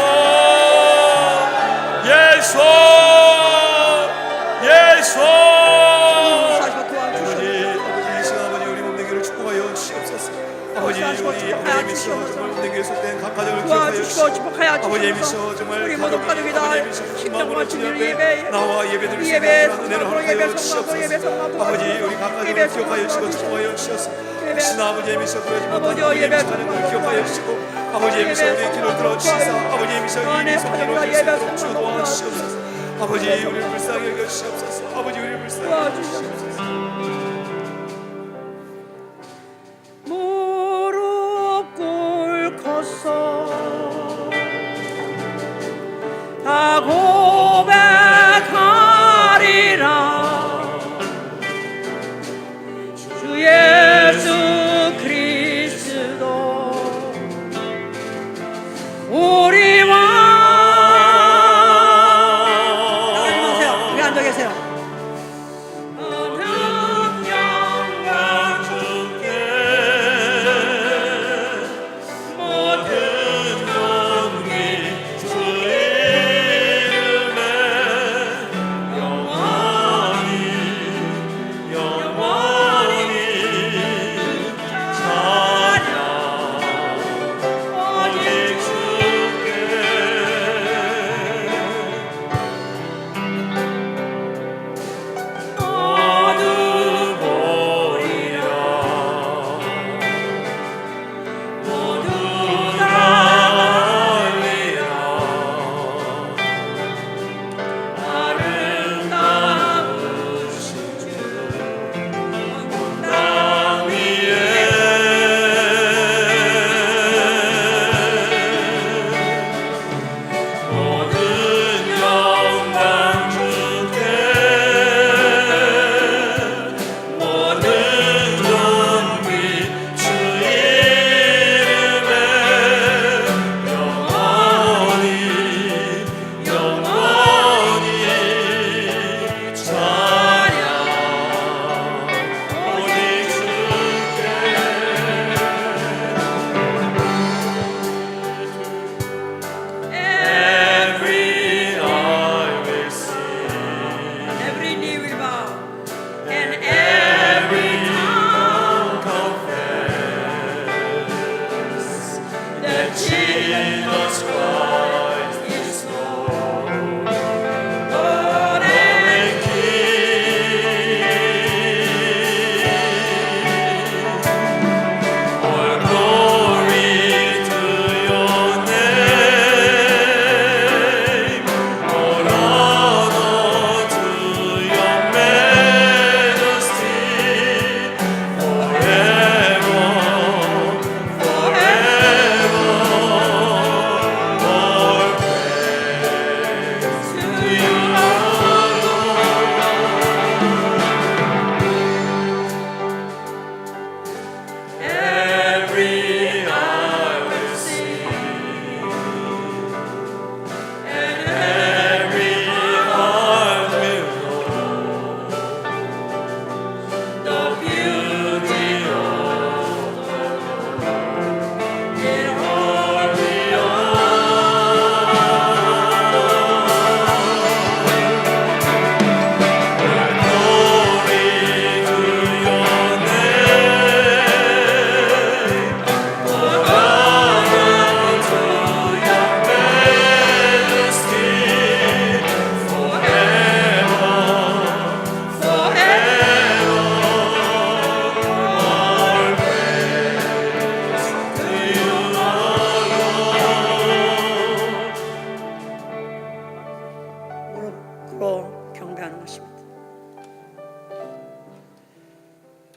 Speaker 2: 아버지 이 시간 아버지 우리 몸되기를 축복하여 주시옵소서. 아버지 우리 예미시 정말 몸되기에 속된 각 가정을 기억하여 주시옵소서. 아버지 예미시 정말
Speaker 1: 우리 모두 가족이다. 신령과 진정으로 예배
Speaker 2: 나와 예배드릴 수 있는 은혜를 허락하여 주시옵소서. 아버지 우리 각 가정을 기억하여 주시고 축복하여 주시옵소서. 혹시나 아버지 예미시 그러지 못한 예미시 가정을 기억하여 주시고 아버지 예미시 우리의 길을 들어주시사 아버지 예미시 이 손으로 할 수 있도록 주 도와주시옵소서. 아버지 우리를 불쌍히 여겨주시옵소서. 아버지 우리를 불쌍히 여겨주시옵소서.
Speaker 1: 무릎 꿇고서 고백하리라 주 예수 그리스도 우리 왕. 나가지 마세요. 여기 앉아 계세요.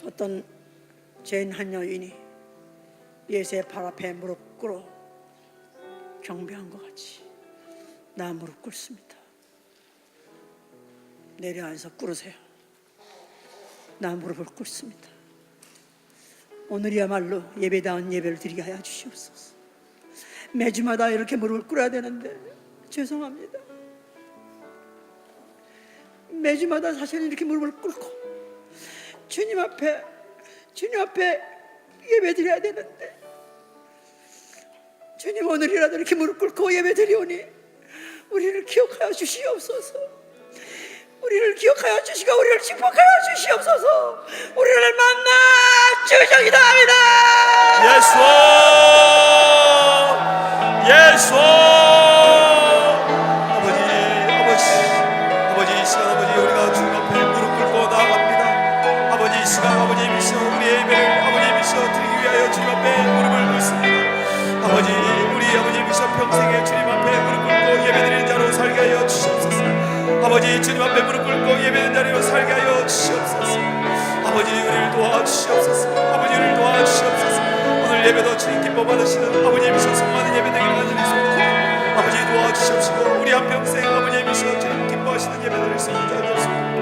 Speaker 1: 어떤 죄인 한 여인이 예수의 발 앞에 무릎 꿇어 경배한 것 같이 나 무릎 꿇습니다. 내려앉아서 꿇으세요. 나 무릎을 꿇습니다. 오늘이야말로 예배다운 예배를 드리게 하여 주시옵소서. 매주마다 이렇게 무릎을 꿇어야 되는데 죄송합니다. 매주마다 사실 이렇게 무릎을 꿇고 주님 앞에 예배 드려야 되는데 주님 오늘이라도 이렇게 무릎 꿇고 예배 드리오니 우리를 기억하여 주시옵소서. 우리를 기억하여 주시고 우리를 축복하여 주시옵소서. 우리를 만나 주시기도 합니다.
Speaker 2: 예수 아버지 이 시간 아버지 우리가 주님 앞에 무릎 꿇고 나아갑니다. 아버지 이 시간 아버지 미시어 우리의 예배를 아버지 미시어 드리기 위하여 주님 앞에 무릎을 꿇습니다. 아버지 우리 아버지 미시어 평생에 주님 앞에 무릎 꿇고 예배드리는 자로 살게 하여 주시옵소서. 아버지 주님 앞에 무릎 꿇고 예배드리는 자로 살게 하여 주시옵소서. 아버지 우리를 도와주시옵소서. 아버지 우리를 도와주시옵소서. 오늘 예배도 주님 기뻐 받으시는 아버지 미시어 성만한 예배 되기를 간절히 소원합니다. 아버지 도와주시옵시고 우리 한평생 아버지 예배시고 주님 기뻐하시는 예배드릴 수 있는 자 되었습니다.